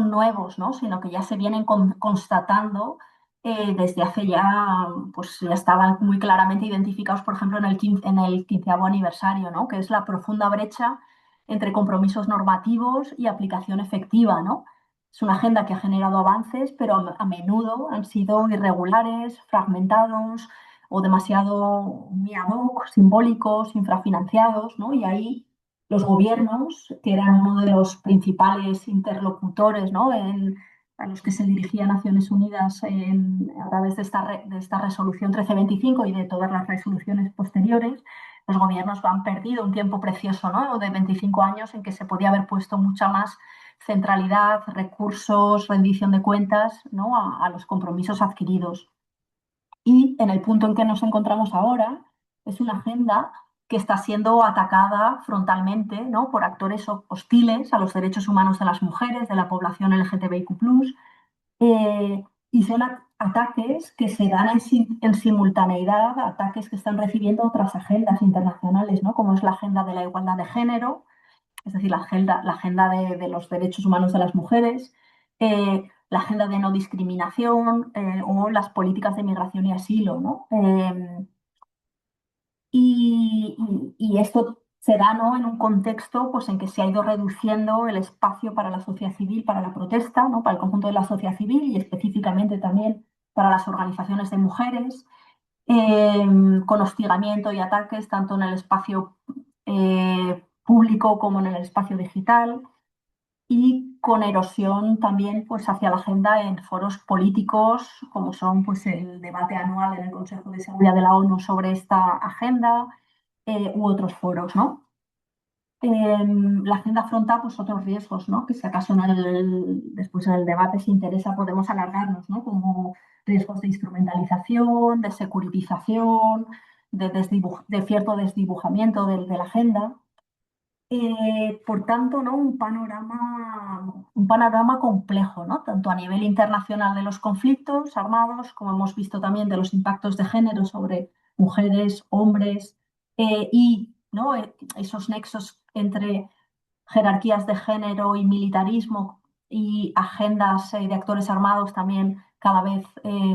nuevos, ¿no? Sino que ya se vienen constatando desde hace ya, pues ya estaban muy claramente identificados, por ejemplo, en el 15º aniversario, ¿no? Que es la profunda brecha entre compromisos normativos y aplicación efectiva, ¿no? Es una agenda que ha generado avances, pero a menudo han sido irregulares, fragmentados o demasiado muy ad hoc, simbólicos, infrafinanciados, ¿no? Y ahí los gobiernos, que eran uno de los principales interlocutores, ¿no? A los que se dirigía Naciones Unidas a través de esta resolución 1325 y de todas las resoluciones posteriores, los gobiernos han perdido un tiempo precioso, ¿no? De 25 años en que se podía haber puesto mucha más centralidad, recursos, rendición de cuentas, ¿no? A los compromisos adquiridos. Y en el punto en que nos encontramos ahora, es una agenda que está siendo atacada frontalmente, ¿no? Por actores hostiles a los derechos humanos de las mujeres, de la población LGTBIQ+, y son ataques que se dan en simultaneidad, ataques que están recibiendo otras agendas internacionales, ¿no? Como es la agenda de la igualdad de género, es decir, la agenda de los derechos humanos de las mujeres, la agenda de no discriminación o las políticas de migración y asilo, ¿no? Y esto se da, ¿no? En un contexto pues, en que se ha ido reduciendo el espacio para la sociedad civil, para la protesta, ¿no? Para el conjunto de la sociedad civil y específicamente también para las organizaciones de mujeres, con hostigamiento y ataques tanto en el espacio público como en el espacio digital, y con erosión también pues, hacia la agenda en foros políticos, como son pues, el debate anual en el Consejo de Seguridad de la ONU sobre esta agenda, u otros foros, ¿no? La agenda afronta pues, otros riesgos, ¿no? Que si acaso después en el debate, si interesa, podemos alargarnos, ¿no? Como riesgos de instrumentalización, de securitización, de cierto desdibujamiento de la agenda. Por tanto, ¿no? Un panorama complejo, ¿no? Tanto a nivel internacional de los conflictos armados, como hemos visto también de los impactos de género sobre mujeres, hombres, y ¿no? Esos nexos entre jerarquías de género y militarismo y agendas de actores armados también cada vez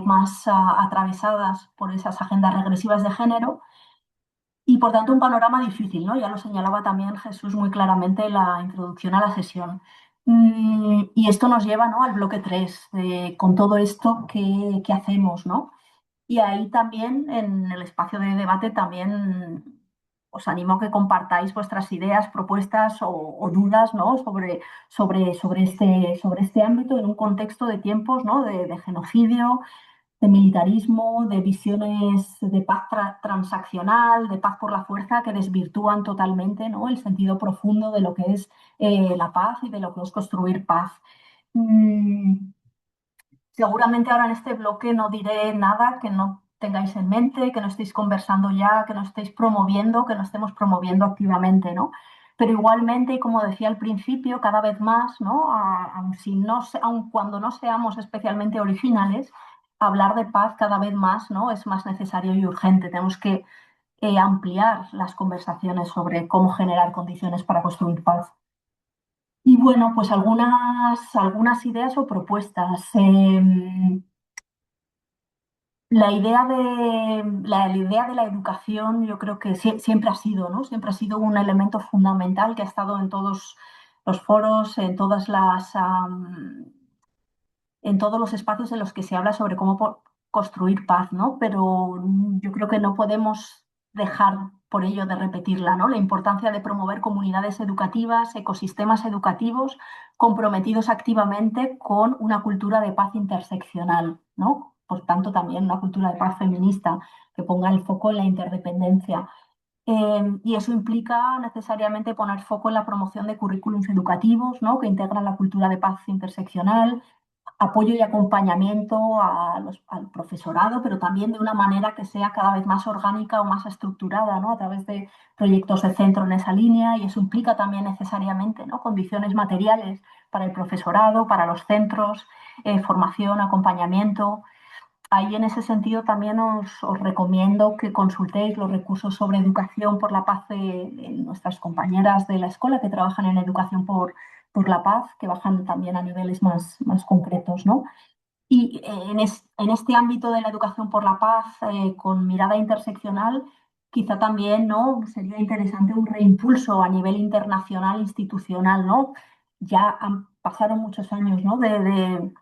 más atravesadas por esas agendas regresivas de género. Y por tanto un panorama difícil, ¿no? Ya lo señalaba también Jesús muy claramente en la introducción a la sesión. Y esto nos lleva, ¿no? Al bloque 3 con todo esto, ¿qué hacemos, ¿no? Y ahí también, en el espacio de debate, también os animo a que compartáis vuestras ideas, propuestas o dudas, ¿no? Sobre este ámbito en un contexto de tiempos, ¿no? De genocidio, de militarismo, de visiones de paz transaccional, de paz por la fuerza, que desvirtúan totalmente, ¿no? El sentido profundo de lo que es la paz y de lo que es construir paz. Mm, Seguramente ahora en este bloque no diré nada que no tengáis en mente, que no estéis conversando ya, que no estéis promoviendo, que no estemos promoviendo activamente, ¿no? Pero igualmente, y como decía al principio, cada vez más, ¿no? Aun si no, aun cuando no seamos especialmente originales, hablar de paz cada vez más, ¿no? Es más necesario y urgente. Tenemos que ampliar las conversaciones sobre cómo generar condiciones para construir paz. Y bueno, pues algunas ideas o propuestas. La idea de la educación yo creo que siempre ha sido, ¿no? Siempre ha sido un elemento fundamental que ha estado en todos los foros, en todos los espacios en los que se habla sobre cómo construir paz, ¿no? Pero yo creo que no podemos dejar por ello de repetirla, ¿no? La importancia de promover comunidades educativas, ecosistemas educativos comprometidos activamente con una cultura de paz interseccional, ¿no? Por tanto, también una cultura de paz feminista que ponga el foco en la interdependencia. Y eso implica necesariamente poner foco en la promoción de currículums educativos, ¿no? Que integran la cultura de paz interseccional, apoyo y acompañamiento al profesorado, pero también de una manera que sea cada vez más orgánica o más estructurada, ¿no? A través de proyectos de centro en esa línea, y eso implica también necesariamente, ¿no? Condiciones materiales para el profesorado, para los centros, formación, acompañamiento. Ahí en ese sentido también os recomiendo que consultéis los recursos sobre educación por la paz de nuestras compañeras de la escuela que trabajan en educación por la paz, que bajan también a niveles más concretos, ¿no? Y en este ámbito de la educación por la paz, con mirada interseccional, quizá también, ¿no? Sería interesante un reimpulso a nivel internacional, institucional, ¿no? Ya pasaron muchos años, ¿no? De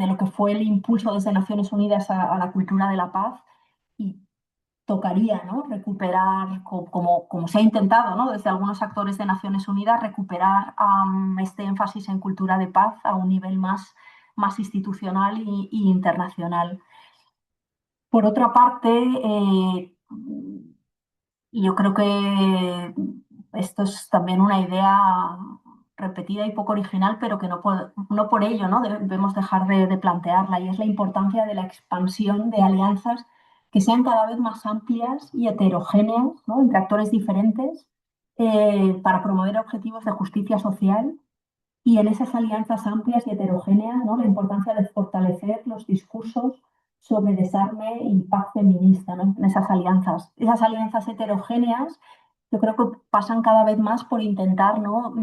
lo que fue el impulso desde Naciones Unidas a la cultura de la paz, y tocaría, ¿no? Recuperar, como se ha intentado, ¿no? Desde algunos actores de Naciones Unidas, recuperar este énfasis en cultura de paz a un nivel más institucional y internacional. Por otra parte, yo creo que esto es también una idea repetida y poco original, pero que no por ello, ¿no? Debemos dejar de plantearla, y es la importancia de la expansión de alianzas que sean cada vez más amplias y heterogéneas, ¿no? Entre actores diferentes, para promover objetivos de justicia social, y en esas alianzas amplias y heterogéneas, ¿no? La importancia de fortalecer los discursos sobre desarme y paz feminista, ¿no? En esas alianzas. Esas alianzas heterogéneas yo creo que pasan cada vez más por intentar, ¿no?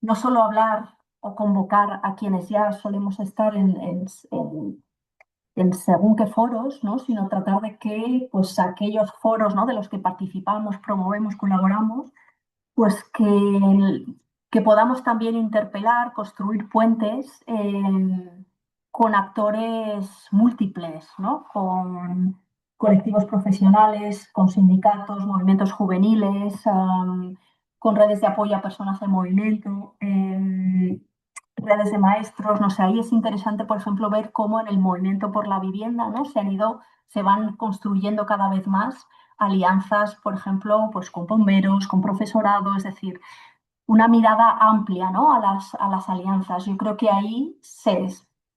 No solo hablar o convocar a quienes ya solemos estar en según qué foros, ¿no? Sino tratar de que pues, aquellos foros, ¿no? De los que participamos, promovemos, colaboramos, pues que podamos también interpelar, construir puentes con actores múltiples, ¿no? Con colectivos profesionales, con sindicatos, movimientos juveniles, con redes de apoyo a personas en movimiento, redes de maestros, no sé, ahí es interesante, por ejemplo, ver cómo en el movimiento por la vivienda, ¿no? Se van construyendo cada vez más alianzas, por ejemplo, pues con bomberos, con profesorado, es decir, una mirada amplia, ¿no? a las alianzas. Yo creo que ahí se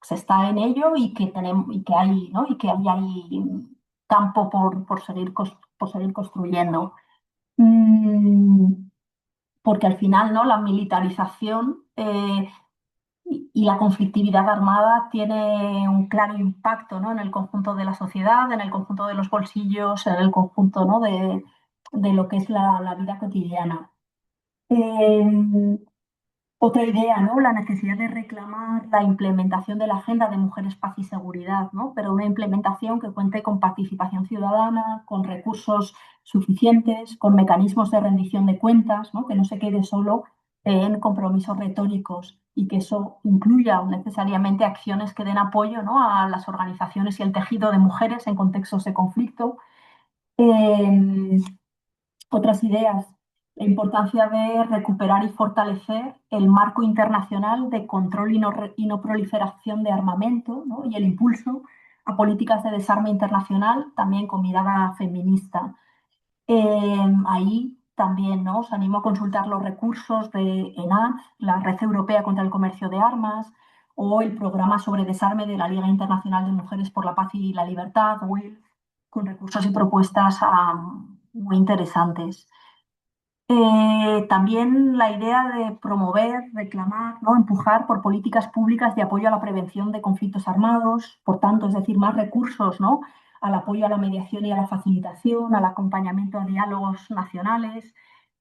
está en ello, y que tenemos, y que hay, ¿no? Y que hay ahí campo por seguir construyendo. Mm, Porque al final, ¿no? La militarización y la conflictividad armada tiene un claro impacto, ¿no? En el conjunto de la sociedad, en el conjunto de los bolsillos, en el conjunto, ¿no? de lo que es la vida cotidiana. Eh, Otra idea, ¿no? La necesidad de reclamar la implementación de la Agenda de Mujeres, Paz y Seguridad, ¿no? Pero una implementación que cuente con participación ciudadana, con recursos suficientes, con mecanismos de rendición de cuentas, ¿no? Que no se quede solo en compromisos retóricos, y que eso incluya necesariamente acciones que den apoyo, ¿no? A las organizaciones y el tejido de mujeres en contextos de conflicto. Eh, Otras ideas: la importancia de recuperar y fortalecer el marco internacional de control y no proliferación de armamento, ¿no? Y el impulso a políticas de desarme internacional, también con mirada feminista. Ahí también, ¿no? Os animo a consultar los recursos de ENAD, la Red Europea contra el Comercio de Armas, o el programa sobre desarme de la Liga Internacional de Mujeres por la Paz y la Libertad, WIL, con recursos y propuestas muy interesantes. También la idea de promover, reclamar, ¿no? Empujar por políticas públicas de apoyo a la prevención de conflictos armados, por tanto, es decir, más recursos, ¿no? Al apoyo a la mediación y a la facilitación, al acompañamiento a diálogos nacionales,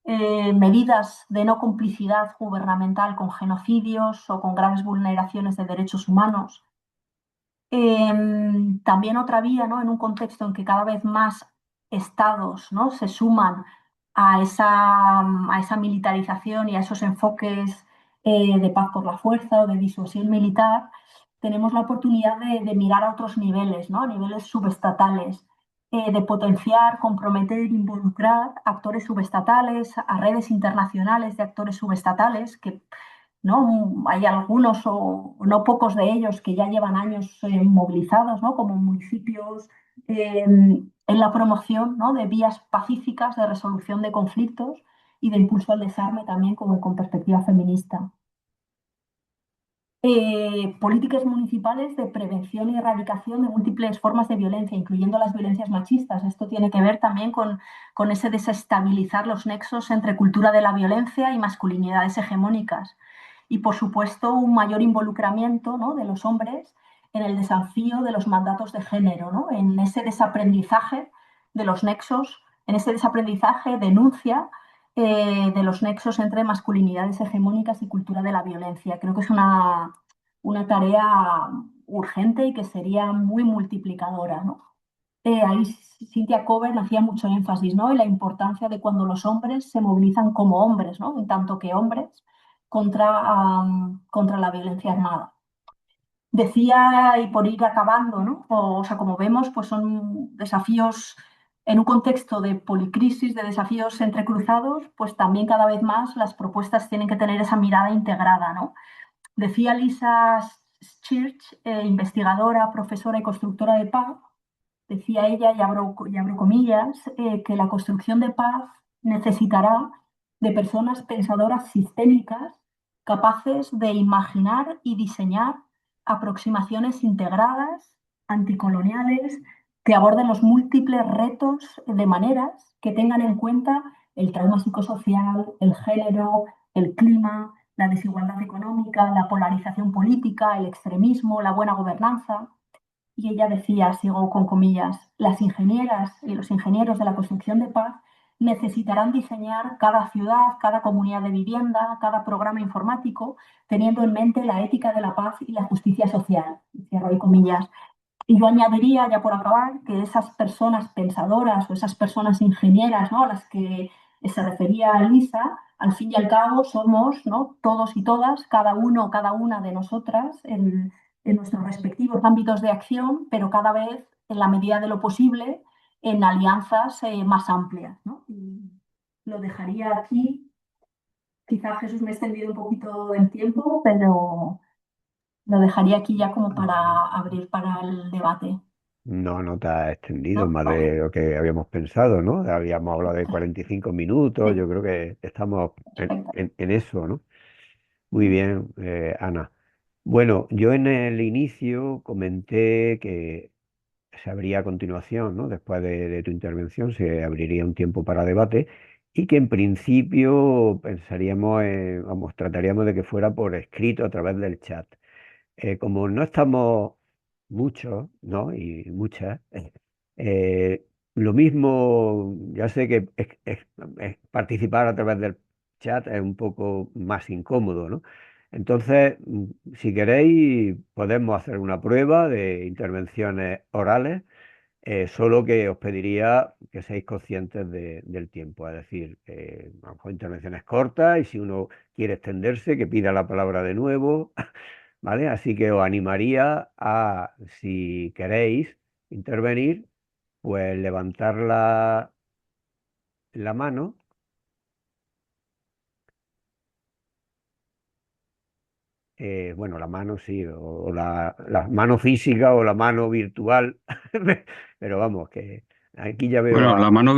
medidas de no complicidad gubernamental con genocidios o con graves vulneraciones de derechos humanos. También otra vía, ¿no? En un contexto en que cada vez más estados, ¿no? se suman a esa militarización y a esos enfoques de paz por la fuerza o de disuasión militar, tenemos la oportunidad de mirar a otros niveles, ¿no? A niveles subestatales, de potenciar, comprometer, involucrar actores subestatales, a redes internacionales de actores subestatales que, ¿no? Hay algunos o no pocos de ellos que ya llevan años movilizados, ¿no? Como municipios, en la promoción, ¿no? de vías pacíficas de resolución de conflictos y de impulso al desarme también como con perspectiva feminista. Políticas municipales de prevención y erradicación de múltiples formas de violencia, incluyendo las violencias machistas. Esto tiene que ver también con ese desestabilizar los nexos entre cultura de la violencia y masculinidades hegemónicas. Y, por supuesto, un mayor involucramiento, ¿no? de los hombres en el desafío de los mandatos de género, ¿no? En ese desaprendizaje de los nexos, en ese desaprendizaje, denuncia de los nexos entre masculinidades hegemónicas y cultura de la violencia. Creo que es una tarea urgente y que sería muy multiplicadora, ¿no? Ahí Cynthia Coburn hacía mucho énfasis, ¿no? En la importancia de cuando los hombres se movilizan como hombres, ¿no? En tanto que hombres contra la violencia armada. Decía, y por ir acabando, ¿no? O sea, como vemos, pues son desafíos en un contexto de policrisis, de desafíos entrecruzados, pues también cada vez más las propuestas tienen que tener esa mirada integrada, ¿no? Decía Lisa Church, investigadora, profesora y constructora de paz, decía ella, y abro comillas, que la construcción de paz necesitará de personas pensadoras sistémicas capaces de imaginar y diseñar aproximaciones integradas, anticoloniales, que aborden los múltiples retos de maneras que tengan en cuenta el trauma psicosocial, el género, el clima, la desigualdad económica, la polarización política, el extremismo, la buena gobernanza. Y ella decía, sigo con comillas, las ingenieras y los ingenieros de la construcción de paz necesitarán diseñar cada ciudad, cada comunidad de vivienda, cada programa informático, teniendo en mente la ética de la paz y la justicia social. Cierro y comillas. Y yo añadiría, ya por acabar, que esas personas pensadoras o esas personas ingenieras, ¿no? a las que se refería Lisa, al fin y al cabo somos, ¿no? todos y todas, cada uno, cada una de nosotras en nuestros respectivos ámbitos de acción, pero cada vez, en la medida de lo posible, en alianzas más amplias, ¿no? Y lo dejaría aquí. Quizá Jesús me he extendido un poquito el tiempo, pero lo dejaría aquí ya como para abrir para el debate. No, no te has extendido ¿No? más Vale, de lo que habíamos pensado, ¿no? Habíamos hablado de 45 minutos, sí, yo creo que estamos perfecto. en eso, ¿no? Muy bien, Ana. Bueno, yo en el inicio comenté que se abría a continuación, ¿no? Después de tu intervención, se abriría un tiempo para debate y que en principio pensaríamos, vamos, trataríamos de que fuera por escrito a través del chat. Como no estamos muchos, ¿no? Y muchas, lo mismo, ya sé que participar a través del chat es un poco más incómodo, ¿no? Entonces, si queréis, podemos hacer una prueba de intervenciones orales, solo que os pediría que seáis conscientes del tiempo, es decir, a lo mejor intervenciones cortas y si uno quiere extenderse, que pida la palabra de nuevo. ¿Vale? Así que os animaría a, si queréis intervenir, pues levantar la mano. Bueno, la mano sí, o la mano física o la mano virtual, pero vamos, que aquí ya veo Bueno, a... la mano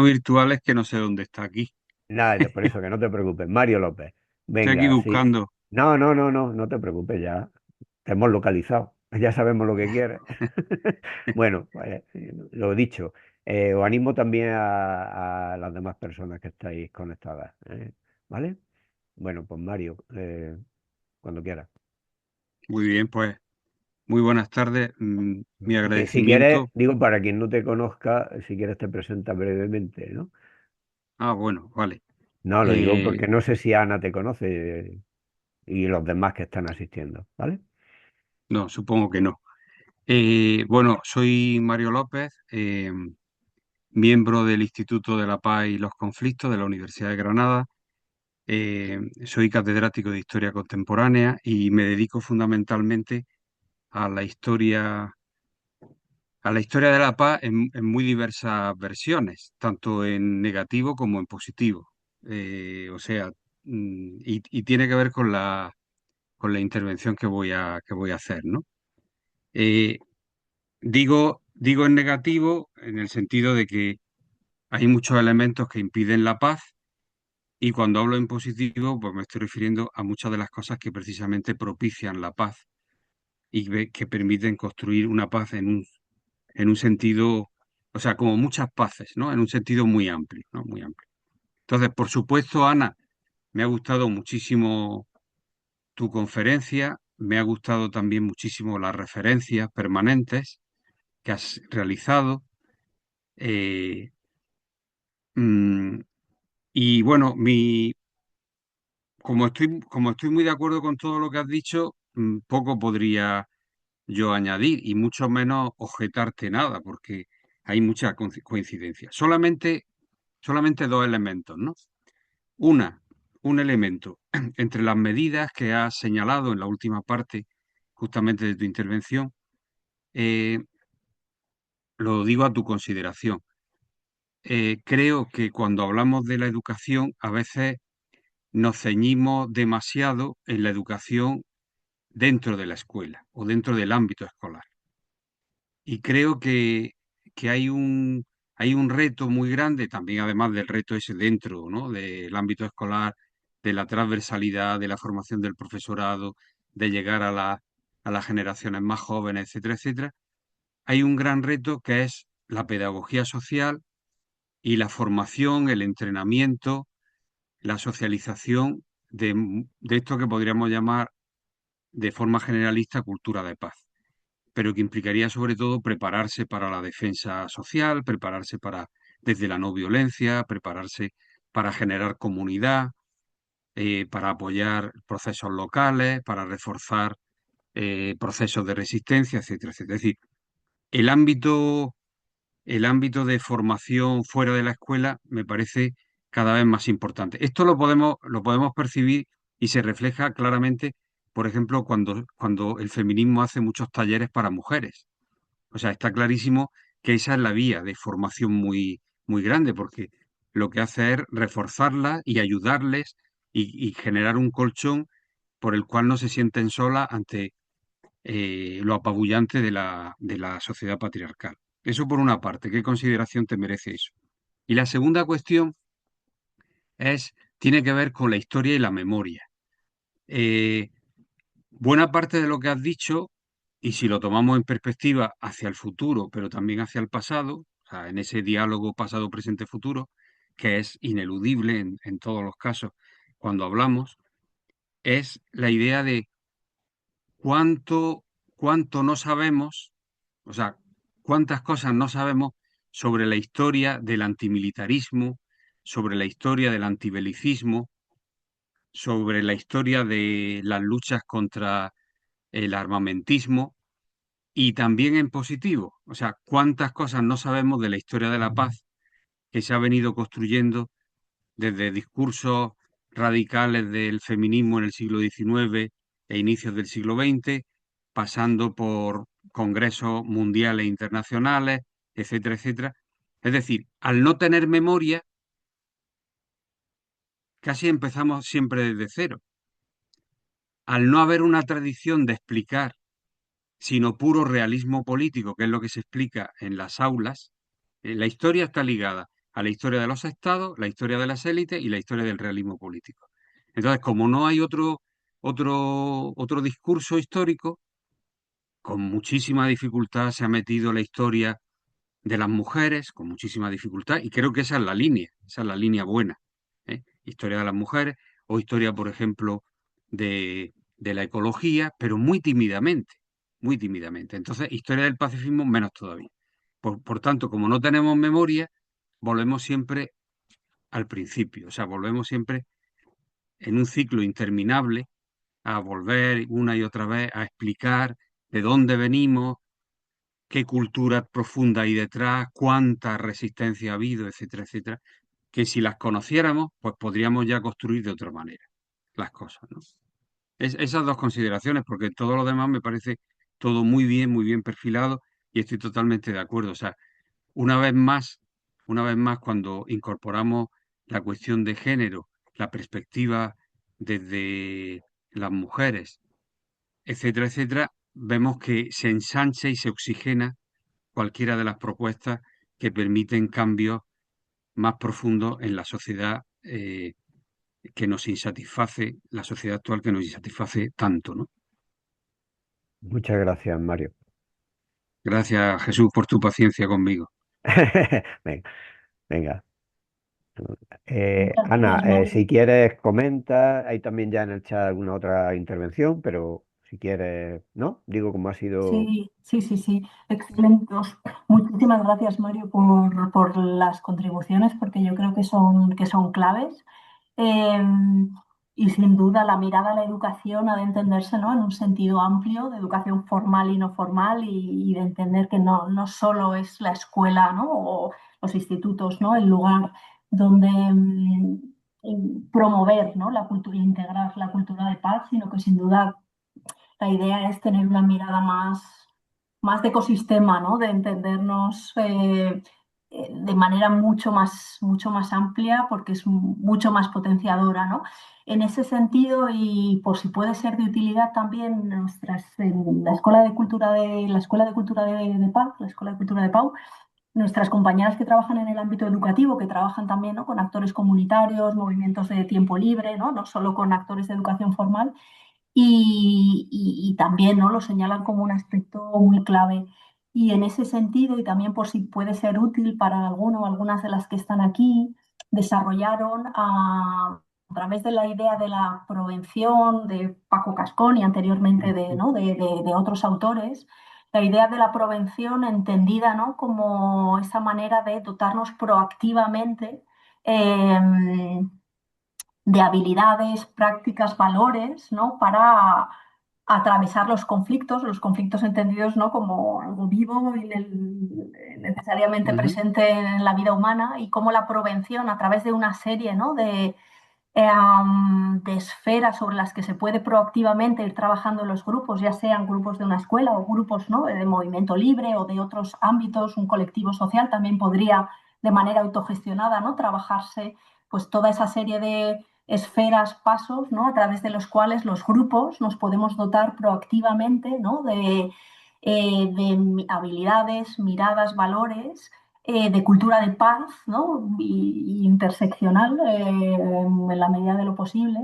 virtual es que no sé dónde está aquí. Nada, por eso que no te preocupes, Mario López. Estoy aquí Venga, sí. buscando. No, no, no, no, no te preocupes ya. te hemos localizado, ya sabemos lo que quieres. Bueno, pues, lo dicho, os animo también a las demás personas que estáis conectadas, ¿vale? Bueno, pues Mario, cuando quieras. Muy bien, pues muy buenas tardes. Mi Si quieres, agradecimiento. digo, para quien no te conozca, si quieres te presenta brevemente, ¿no? Ah, bueno, vale. No, lo digo Eh, porque no sé si Ana te conoce y los demás que están asistiendo, ¿vale? no, supongo que no. Bueno, soy Mario López, miembro del Instituto de la Paz y los Conflictos de la Universidad de Granada. Soy catedrático de Historia Contemporánea y me dedico fundamentalmente a la historia, a la historia de la paz en muy diversas versiones, tanto en negativo como en positivo. O sea, y tiene que ver con la intervención que voy a hacer, ¿no? Eh, digo en negativo en el sentido de que hay muchos elementos que impiden la paz. Y cuando hablo en positivo, pues me estoy refiriendo a muchas de las cosas que precisamente propician la paz y que permiten construir una paz en un sentido, o sea, como muchas paces, ¿no? En un sentido muy amplio, ¿no? Muy amplio. Entonces, por supuesto, Ana, me ha gustado muchísimo tu conferencia, me ha gustado también muchísimo las referencias permanentes que has realizado. eh, mm, y bueno, como estoy muy de acuerdo con todo lo que has dicho, poco podría yo añadir y mucho menos objetarte nada, porque hay mucha coincidencia. Solamente dos elementos, ¿no? Una, un elemento entre las medidas que has señalado en la última parte, justamente de tu intervención, eh, lo digo a tu consideración. Creo que cuando hablamos de la educación, a veces nos ceñimos demasiado en la educación dentro de la escuela o dentro del ámbito escolar. Y creo que hay un reto muy grande, también además del reto ese dentro, ¿no? Del ámbito escolar, de la transversalidad, de la formación del profesorado, de llegar a las generaciones más jóvenes, etcétera, etcétera. Hay un gran reto que es la pedagogía social y la formación, el entrenamiento, la socialización de esto que podríamos llamar de forma generalista cultura de paz, pero que implicaría sobre todo prepararse para la defensa social, prepararse para desde la no violencia, prepararse para generar comunidad, para apoyar procesos locales, para reforzar procesos de resistencia, etcétera, etcétera. Es decir, el ámbito, el ámbito de formación fuera de la escuela me parece cada vez más importante. Esto lo podemos percibir y se refleja claramente, por ejemplo, cuando el feminismo hace muchos talleres para mujeres. O sea, está clarísimo que esa es la vía de formación muy grande, porque lo que hace es reforzarlas y ayudarles y generar un colchón por el cual no se sienten solas ante lo apabullante de la sociedad patriarcal. Eso por una parte, ¿qué consideración te merece eso? Y la segunda cuestión tiene que ver con la historia y la memoria. Eh, Buena parte de lo que has dicho, y si lo tomamos en perspectiva hacia el futuro, pero también hacia el pasado, o sea, en ese diálogo pasado, presente, futuro, que es ineludible en todos los casos cuando hablamos, es la idea de cuánto no sabemos, o sea, cuántas cosas no sabemos sobre la historia del antimilitarismo, sobre la historia del antibelicismo, sobre la historia de las luchas contra el armamentismo y también en positivo. O sea, cuántas cosas no sabemos de la historia de la paz que se ha venido construyendo desde discursos radicales del feminismo en el siglo XIX e inicios del siglo XX, pasando por congresos mundiales e internacionales, etcétera, etcétera. Es decir, al no tener memoria, casi empezamos siempre desde cero. Al no haber una tradición de explicar, sino puro realismo político, que es lo que se explica en las aulas, la historia está ligada a la historia de los estados, la historia de las élites y la historia del realismo político. Entonces, como no hay otro discurso histórico, con muchísima dificultad se ha metido la historia de las mujeres, con muchísima dificultad, y creo que esa es la línea buena, ¿eh? Historia de las mujeres o historia, por ejemplo, de la ecología, pero muy tímidamente, muy tímidamente. Entonces, historia del pacifismo menos todavía. Por tanto, como no tenemos memoria, volvemos siempre al principio, o sea, volvemos siempre en un ciclo interminable a volver una y otra vez a explicar de dónde venimos, qué cultura profunda hay detrás, cuánta resistencia ha habido, etcétera, etcétera, que si las conociéramos, pues podríamos ya construir de otra manera las cosas, ¿no? Esas dos consideraciones, porque todo lo demás me parece todo muy bien perfilado y estoy totalmente de acuerdo. O sea, una vez más, una vez más, cuando incorporamos la cuestión de género, la perspectiva desde las mujeres, etcétera, etcétera, vemos que se ensancha y se oxigena cualquiera de las propuestas que permiten cambios más profundos en la sociedad que nos insatisface, la sociedad actual que nos insatisface tanto, ¿no? Muchas gracias, Mario. Gracias, Jesús, por tu paciencia conmigo. Venga, venga. Muchas Ana, gracias, Mario. si quieres, comenta. Hay también ya en el chat alguna otra intervención, pero si quieres, ¿no? Digo, como ha sido. Sí, sí, sí, sí, excelente. Muchísimas gracias, Mario, por las contribuciones, porque yo creo que son claves. Eh, y sin duda la mirada a la educación ha de entenderse, ¿no? En un sentido amplio, de educación formal y no formal, y de entender que no solo es la escuela, ¿no? O los institutos, ¿no? El lugar donde promover, ¿no? La cultura, integrar la cultura de paz, sino que sin duda la idea es tener una mirada más de ecosistema, ¿no? De entendernos de manera mucho más amplia, porque es mucho más potenciadora, ¿no? En ese sentido, y por si puede ser de utilidad también, en la Escuela de Cultura de Paz, la Escuela de Cultura de Pau, nuestras compañeras que trabajan en el ámbito educativo, que trabajan también, ¿no? Con actores comunitarios, movimientos de tiempo libre, ¿no? No solo con actores de educación formal, y también, ¿no? Lo señalan como un aspecto muy clave. Y en ese sentido, y también por si puede ser útil para alguno o algunas de las que están aquí, desarrollaron a través de la idea de la provención de Paco Cascón y anteriormente de, ¿no? de otros autores, la idea de la provención entendida, ¿no? Como esa manera de dotarnos proactivamente de habilidades, prácticas, valores, ¿no? Para atravesar los conflictos entendidos, ¿no? Como algo vivo y necesariamente Ujú. presente en la vida humana, y cómo la provención, a través de una serie, ¿no? De esferas sobre las que se puede proactivamente ir trabajando en los grupos, ya sean grupos de una escuela o grupos, ¿no? De movimiento libre o de otros ámbitos, un colectivo social también podría de manera autogestionada, ¿no? Trabajarse pues toda esa serie de esferas, pasos, ¿no? A través de los cuales los grupos nos podemos dotar proactivamente, ¿no? De habilidades, miradas, valores, de cultura de paz, ¿no? Y interseccional, en la medida de lo posible,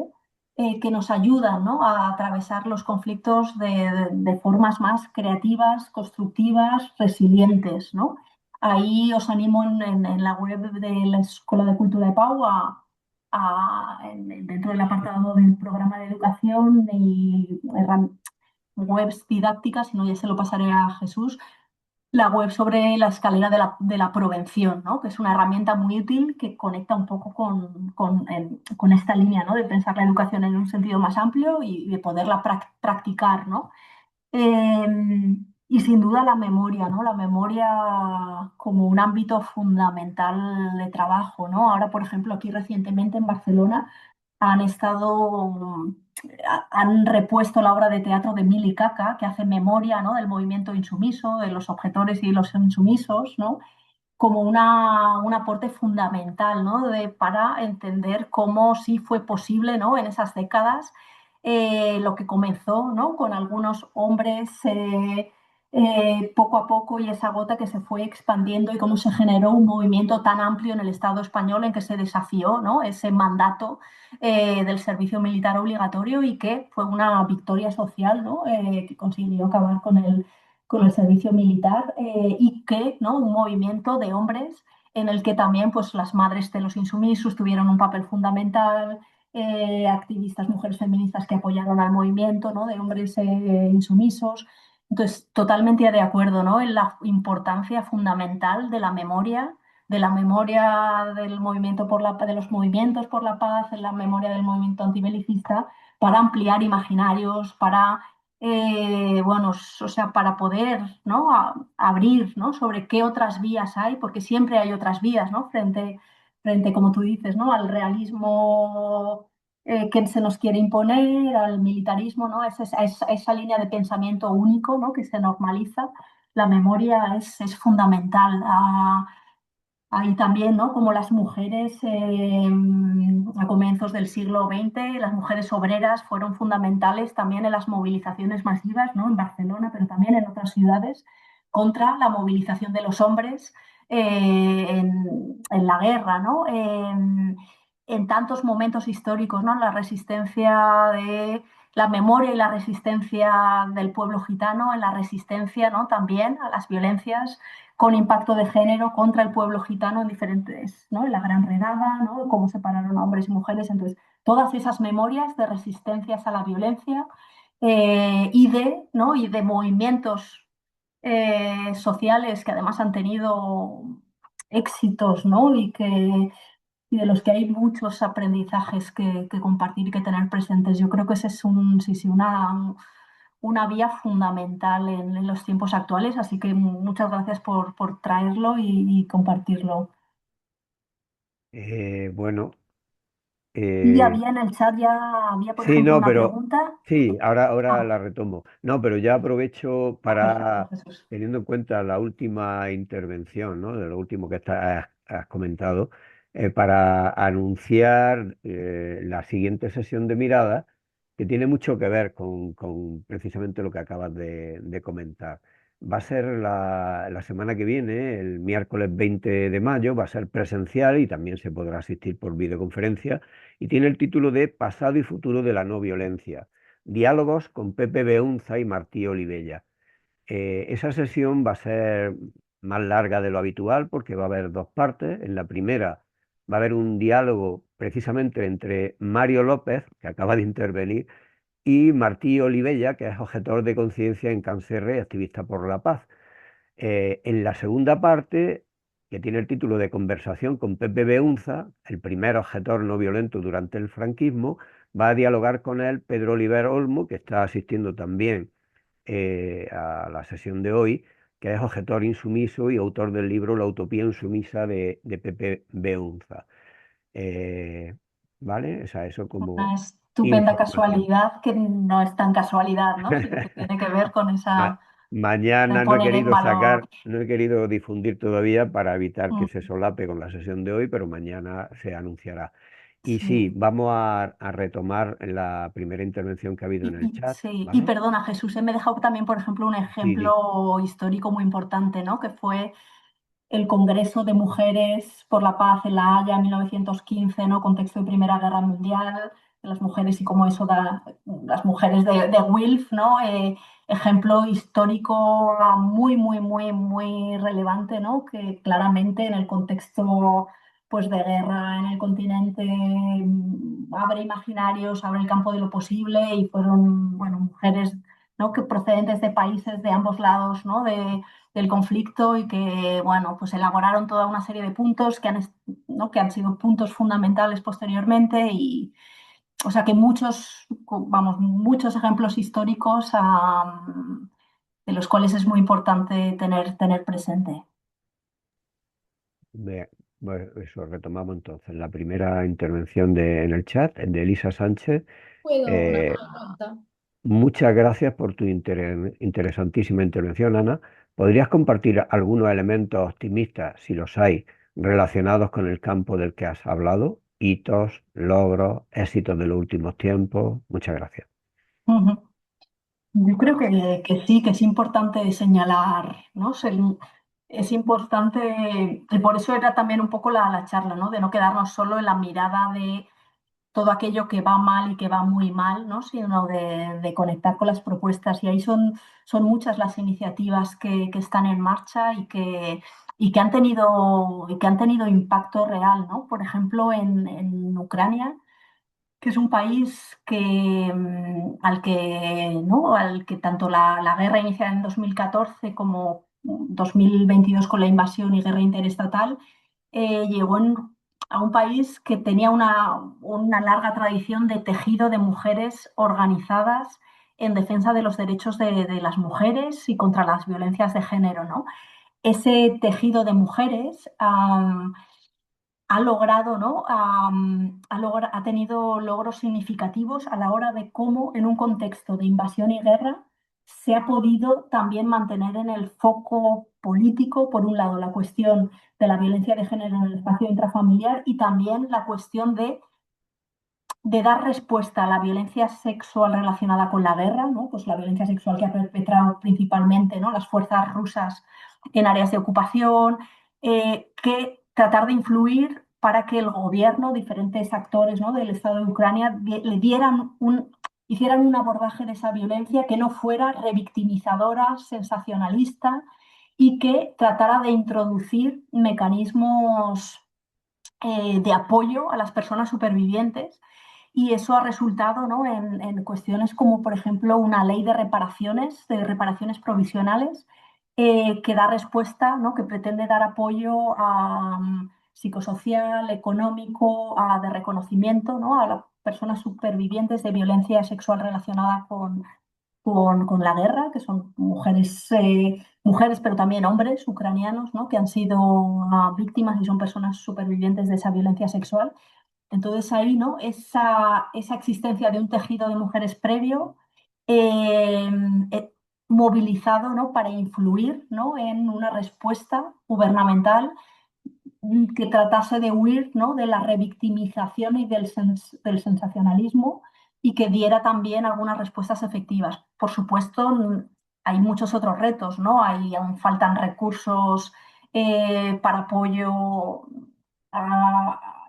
que nos ayudan, ¿no? A atravesar los conflictos de formas más creativas, constructivas, resilientes, ¿no? Ahí os animo en la web de la Escuela de Cultura de Pau dentro del apartado del programa de educación y webs didácticas, si no ya se lo pasaré a Jesús, la web sobre la escalera de la prevención, ¿no? Que es una herramienta muy útil que conecta un poco con esta línea, ¿no? De pensar la educación en un sentido más amplio y de poderla practicar, ¿no? Y sin duda la memoria, ¿no? La memoria como un ámbito fundamental de trabajo, ¿no? Ahora, por ejemplo, aquí recientemente en Barcelona han han repuesto la obra de teatro de Mili Kaka, que hace memoria, ¿no? Del movimiento insumiso, de los objetores y los insumisos, ¿no? Como un aporte fundamental, ¿no? Para entender cómo sí fue posible, ¿no? En esas décadas lo que comenzó, ¿no? Con algunos hombres poco a poco y esa gota que se fue expandiendo y cómo se generó un movimiento tan amplio en el Estado español en que se desafió, ¿no?, ese mandato del servicio militar obligatorio y que fue una victoria social, ¿no?, que consiguió acabar con el servicio militar y que, ¿no?, un movimiento de hombres en el que también pues, las madres de los insumisos tuvieron un papel fundamental, activistas, mujeres feministas que apoyaron al movimiento, ¿no?, de hombres insumisos. Entonces, totalmente de acuerdo, ¿no?, en la importancia fundamental de la memoria del movimiento de los movimientos por la paz, en la memoria del movimiento antibelicista, para ampliar imaginarios, para, bueno, o sea, para poder, ¿no?, abrir, ¿no?, sobre qué otras vías hay, porque siempre hay otras vías, ¿no?, frente, como tú dices, ¿no?, al realismo que se nos quiere imponer, al militarismo, ¿no?, esa línea de pensamiento único, ¿no?, que se normaliza. La memoria es fundamental. Ahí también, ¿no?, como las mujeres a comienzos del siglo XX, las mujeres obreras fueron fundamentales también en las movilizaciones masivas, ¿no?, en Barcelona, pero también en otras ciudades, contra la movilización de los hombres en la guerra, ¿no? En tantos momentos históricos, ¿no? La resistencia de la memoria y la resistencia del pueblo gitano, en la resistencia, ¿no?, también a las violencias con impacto de género contra el pueblo gitano en diferentes, ¿no?, en la Gran Redada, ¿no?, cómo separaron a hombres y mujeres. Entonces, todas esas memorias de resistencias a la violencia ¿no?, y de movimientos sociales que además han tenido éxitos, ¿no?, y de los que hay muchos aprendizajes que compartir y que tener presentes. Yo creo que ese es sí, sí, una vía fundamental en los tiempos actuales, así que muchas gracias por traerlo y compartirlo. Bueno, Y eh, había en el chat, ya había, por sí, ejemplo, no, una pero pregunta. sí, ahora Ah, la retomo. No, pero ya aprovecho perfecto, para, Jesús. teniendo en cuenta la última intervención, ¿no? De lo último que has comentado, para anunciar la siguiente sesión de mirada, que tiene mucho que ver con precisamente lo que acabas de comentar. Va a ser la semana que viene, el miércoles 20 de mayo, va a ser presencial y también se podrá asistir por videoconferencia y tiene el título de Pasado y futuro de la no violencia. Diálogos con Pepe Beunza y Martí Olivella. Esa sesión va a ser más larga de lo habitual porque va a haber dos partes. En la primera va a haber un diálogo precisamente entre Mario López, que acaba de intervenir, y Martí Olivella, que es objetor de conciencia en Cancerre y activista por la paz. En la segunda parte, que tiene el título de Conversación con Pepe Beunza, el primer objetor no violento durante el franquismo, va a dialogar con él Pedro Oliver Olmo, que está asistiendo también a la sesión de hoy, que es objetor insumiso y autor del libro La utopía insumisa de Pepe Beunza. Eh, ¿Vale? O sea, eso como Una estupenda información. casualidad que no es tan casualidad, ¿no?, sino que tiene que ver con Ma- de Mañana no he poner en querido valor. sacar, no he querido difundir todavía para evitar que Mm, se solape con la sesión de hoy, pero mañana se anunciará. Y sí, sí. vamos a retomar la primera intervención que ha habido en el chat, Sí, y ¿vale? perdona, Jesús, me he dejado también, por ejemplo, un Sí, sí. ejemplo histórico muy importante, ¿no?, que fue el Congreso de Mujeres por la Paz en La Haya en 1915, ¿no?, contexto de Primera Guerra Mundial, de las mujeres y cómo eso da, las mujeres de Wilf, ¿no?, ejemplo histórico muy, muy, muy, muy relevante, ¿no?, que claramente en el contexto pues, de guerra en el continente abre imaginarios, abre el campo de lo posible y fueron, bueno, mujeres, ¿no?, que procedentes de países de ambos lados, ¿no?, del conflicto y que, bueno, pues elaboraron toda una serie de puntos ¿no?, que han sido puntos fundamentales posteriormente y, o sea, que vamos, muchos ejemplos históricos de los cuales es muy importante tener presente. Ve- Bueno, eso retomamos entonces. La primera intervención en el chat, de Elisa Sánchez. Puedo una Eh, pregunta. Muchas gracias por tu interesantísima intervención, Ana. ¿Podrías compartir algunos elementos optimistas, si los hay, relacionados con el campo del que has hablado? Hitos, logros, éxitos de los últimos tiempos. Muchas gracias. Ujú. Yo creo que sí, que es importante señalar, ¿no? Es importante, y por eso era también un poco la charla, ¿no? De no quedarnos solo en la mirada de todo aquello que va mal y que va muy mal, ¿no? Sino de conectar con las propuestas. Y ahí son muchas las iniciativas que están en marcha y que han tenido impacto real, ¿no? Por ejemplo, en Ucrania, que es un país al que tanto la guerra iniciada en 2014 como 2022 con la invasión y guerra interestatal, llegó a un país que tenía una larga tradición de tejido de mujeres organizadas en defensa de los derechos de las mujeres y contra las violencias de género, ¿no? Ese tejido de mujeres ha logrado, ¿no? Ha tenido logros significativos a la hora de cómo, en un contexto de invasión y guerra, se ha podido también mantener en el foco político, por un lado, la cuestión de la violencia de género en el espacio intrafamiliar y también la cuestión de dar respuesta a la violencia sexual relacionada con la guerra, ¿no? Pues la violencia sexual que ha perpetrado principalmente, ¿no? Las fuerzas rusas en áreas de ocupación, que tratar de influir para que el gobierno, diferentes actores, ¿no? del Estado de Ucrania hicieran un abordaje de esa violencia que no fuera revictimizadora, sensacionalista y que tratara de introducir mecanismos de apoyo a las personas supervivientes. Y eso ha resultado, ¿no? en cuestiones como, por ejemplo, una ley de reparaciones provisionales, que da respuesta, ¿no? Que pretende dar apoyo psicosocial, económico, de reconocimiento, ¿no? A las personas supervivientes de violencia sexual relacionada con la guerra, que son mujeres, pero también hombres ucranianos, ¿no? Que han sido víctimas y son personas supervivientes de esa violencia sexual. Entonces ahí, ¿no? Esa existencia de un tejido de mujeres previo, eh, eh, movilizado, ¿no? Para influir, ¿no? En una respuesta gubernamental que tratase de huir, ¿no? de la revictimización y del sensacionalismo y que diera también algunas respuestas efectivas. Por supuesto, hay muchos otros retos, ¿no? Aún faltan recursos para apoyo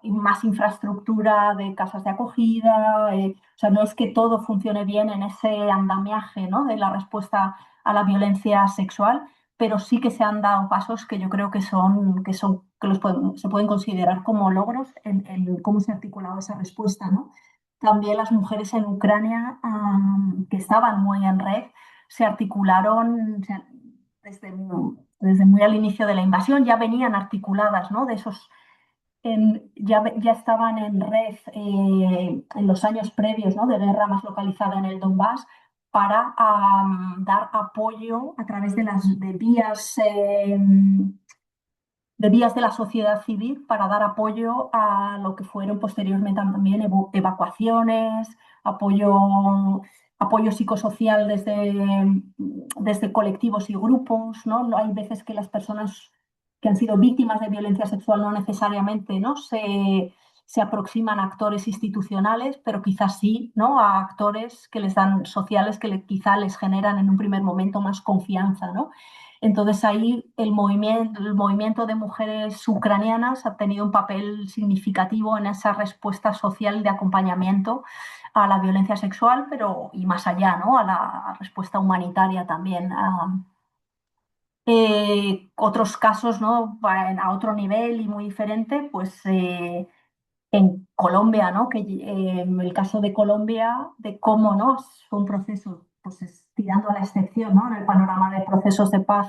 y más infraestructura de casas de acogida. O sea, no es que todo funcione bien en ese andamiaje, ¿no? de la respuesta a la violencia sexual, pero sí que se han dado pasos que yo creo se pueden considerar como logros en cómo se ha articulado esa respuesta, ¿no? También las mujeres en Ucrania, que estaban muy en red, se articularon, desde muy al inicio de la invasión, ya venían articuladas, ¿no? Ya estaban en red en los años previos, ¿no? de guerra más localizada en el Donbass, para dar apoyo a través de vías de la sociedad civil para dar apoyo a lo que fueron posteriormente también evacuaciones, apoyo, apoyo psicosocial desde colectivos y grupos, ¿no? Hay veces que las personas que han sido víctimas de violencia sexual no necesariamente, ¿no? se aproximan a actores institucionales, pero quizás sí, ¿no? A actores que les dan sociales quizá les generan en un primer momento más confianza, ¿no? Entonces ahí el movimiento de mujeres ucranianas ha tenido un papel significativo en esa respuesta social de acompañamiento a la violencia sexual, pero y más allá, ¿no? A la respuesta humanitaria también. Otros casos, ¿no? A otro nivel y muy diferente, pues en Colombia, ¿no? El caso de Colombia, de cómo, ¿no? Fue un proceso, pues tirando a la excepción, ¿no? En el panorama de procesos de paz,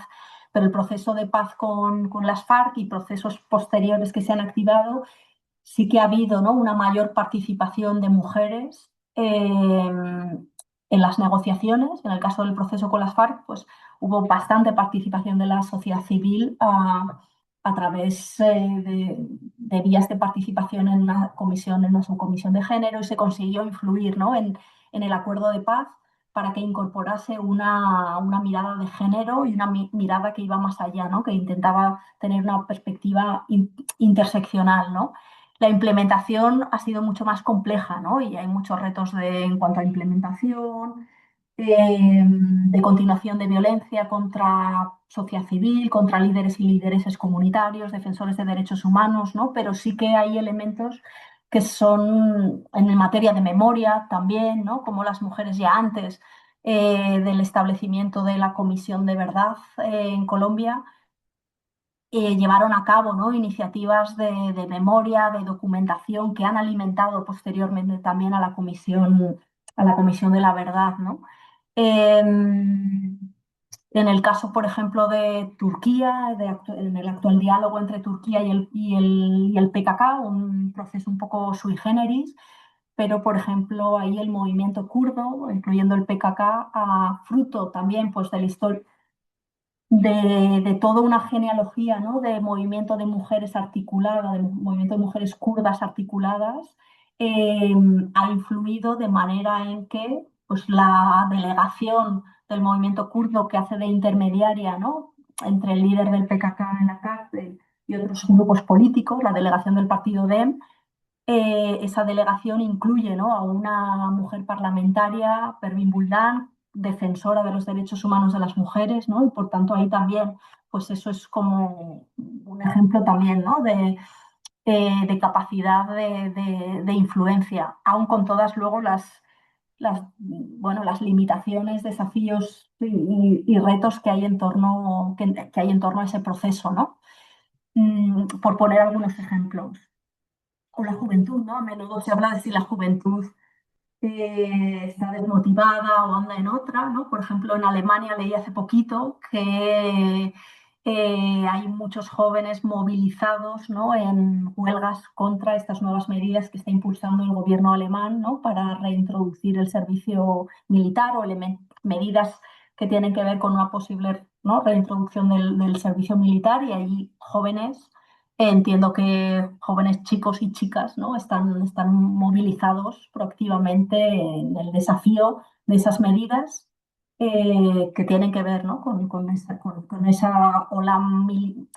pero el proceso de paz con las FARC y procesos posteriores que se han activado, sí que ha habido, ¿no? una mayor participación de mujeres en las negociaciones. En el caso del proceso con las FARC, pues hubo bastante participación de la sociedad civil a través de vías de participación en una comisión, en una subcomisión de género, y se consiguió influir, ¿no? en el acuerdo de paz para que incorporase una mirada de género y una mirada que iba más allá, ¿no? Que intentaba tener una perspectiva interseccional, ¿no? La implementación ha sido mucho más compleja, ¿no? Y hay muchos retos en cuanto a implementación, de continuación de violencia contra sociedad civil, contra líderes y lideresas comunitarios, defensores de derechos humanos, ¿no? Pero sí que hay elementos que son en materia de memoria también, ¿no? Como las mujeres ya antes del establecimiento de la Comisión de Verdad en Colombia llevaron a cabo, ¿no? Iniciativas de memoria, de documentación que han alimentado posteriormente también a la Comisión de la Verdad, ¿no? En el caso, por ejemplo, de Turquía, en el actual diálogo entre Turquía y el PKK, un proceso un poco sui generis, pero, por ejemplo, ahí el movimiento kurdo, incluyendo el PKK, fruto también pues, de la historia de toda una genealogía, ¿no? De movimiento de mujeres articulada, de movimiento de mujeres kurdas articuladas, eh, ha influido de manera en que pues, la delegación del movimiento kurdo que hace de intermediaria, ¿no? Entre el líder del PKK en la cárcel y otros grupos políticos, la delegación del partido DEM, esa delegación incluye, ¿no? A una mujer parlamentaria, Pervin Buldan, defensora de los derechos humanos de las mujeres, ¿no? Y por tanto ahí también, pues eso es como un ejemplo también, ¿no? De capacidad de influencia, aun con todas luego bueno, las limitaciones, desafíos y retos que hay que hay en torno a ese proceso, ¿no? Por poner algunos ejemplos. O la juventud, ¿no? A menudo se habla de si la juventud está desmotivada o anda en otra, ¿no? Por ejemplo, en Alemania leí hace poquito que hay muchos jóvenes movilizados, ¿no? En huelgas contra estas nuevas medidas que está impulsando el gobierno alemán, ¿no? Para reintroducir el servicio militar o medidas que tienen que ver con una posible, ¿no? Reintroducción del servicio militar y hay jóvenes. Entiendo que jóvenes chicos y chicas, ¿no? Están movilizados proactivamente en el desafío de esas medidas que tienen que ver, ¿no? Con esa ola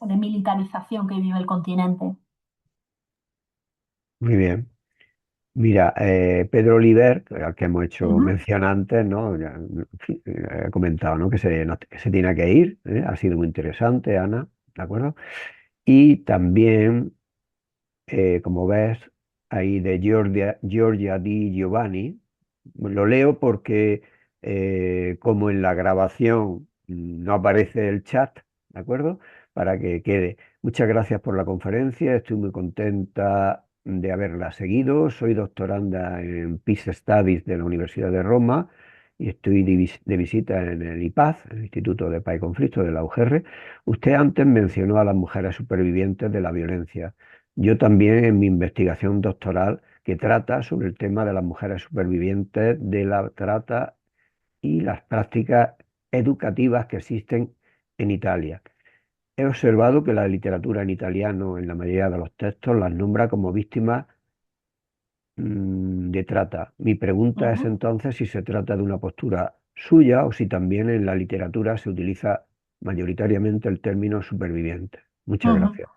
de militarización que vive el continente. Muy bien. Mira, Pedro Oliver, al que hemos hecho Ujú, mención antes, ¿no? Ya, he comentado, ¿no? Que se tiene que ir, ¿eh? Ha sido muy interesante, Ana, ¿de acuerdo? Y también, como ves, ahí de Giorgia Di Giovanni, lo leo porque como en la grabación no aparece el chat, ¿de acuerdo? Para que quede. Muchas gracias por la conferencia, estoy muy contenta de haberla seguido. Soy doctoranda en Peace Studies de la Universidad de Roma y estoy de visita en el IPAZ, el Instituto de Paz y Conflicto de la UGR. Usted antes mencionó a las mujeres supervivientes de la violencia. Yo también en mi investigación doctoral que trata sobre el tema de las mujeres supervivientes de la trata y las prácticas educativas que existen en Italia. He observado que la literatura en italiano, en la mayoría de los textos, las nombra como víctimas de trata. Mi pregunta es ujú, entonces si se trata de una postura suya o si también en la literatura se utiliza mayoritariamente el término superviviente. Muchas ujú. gracias.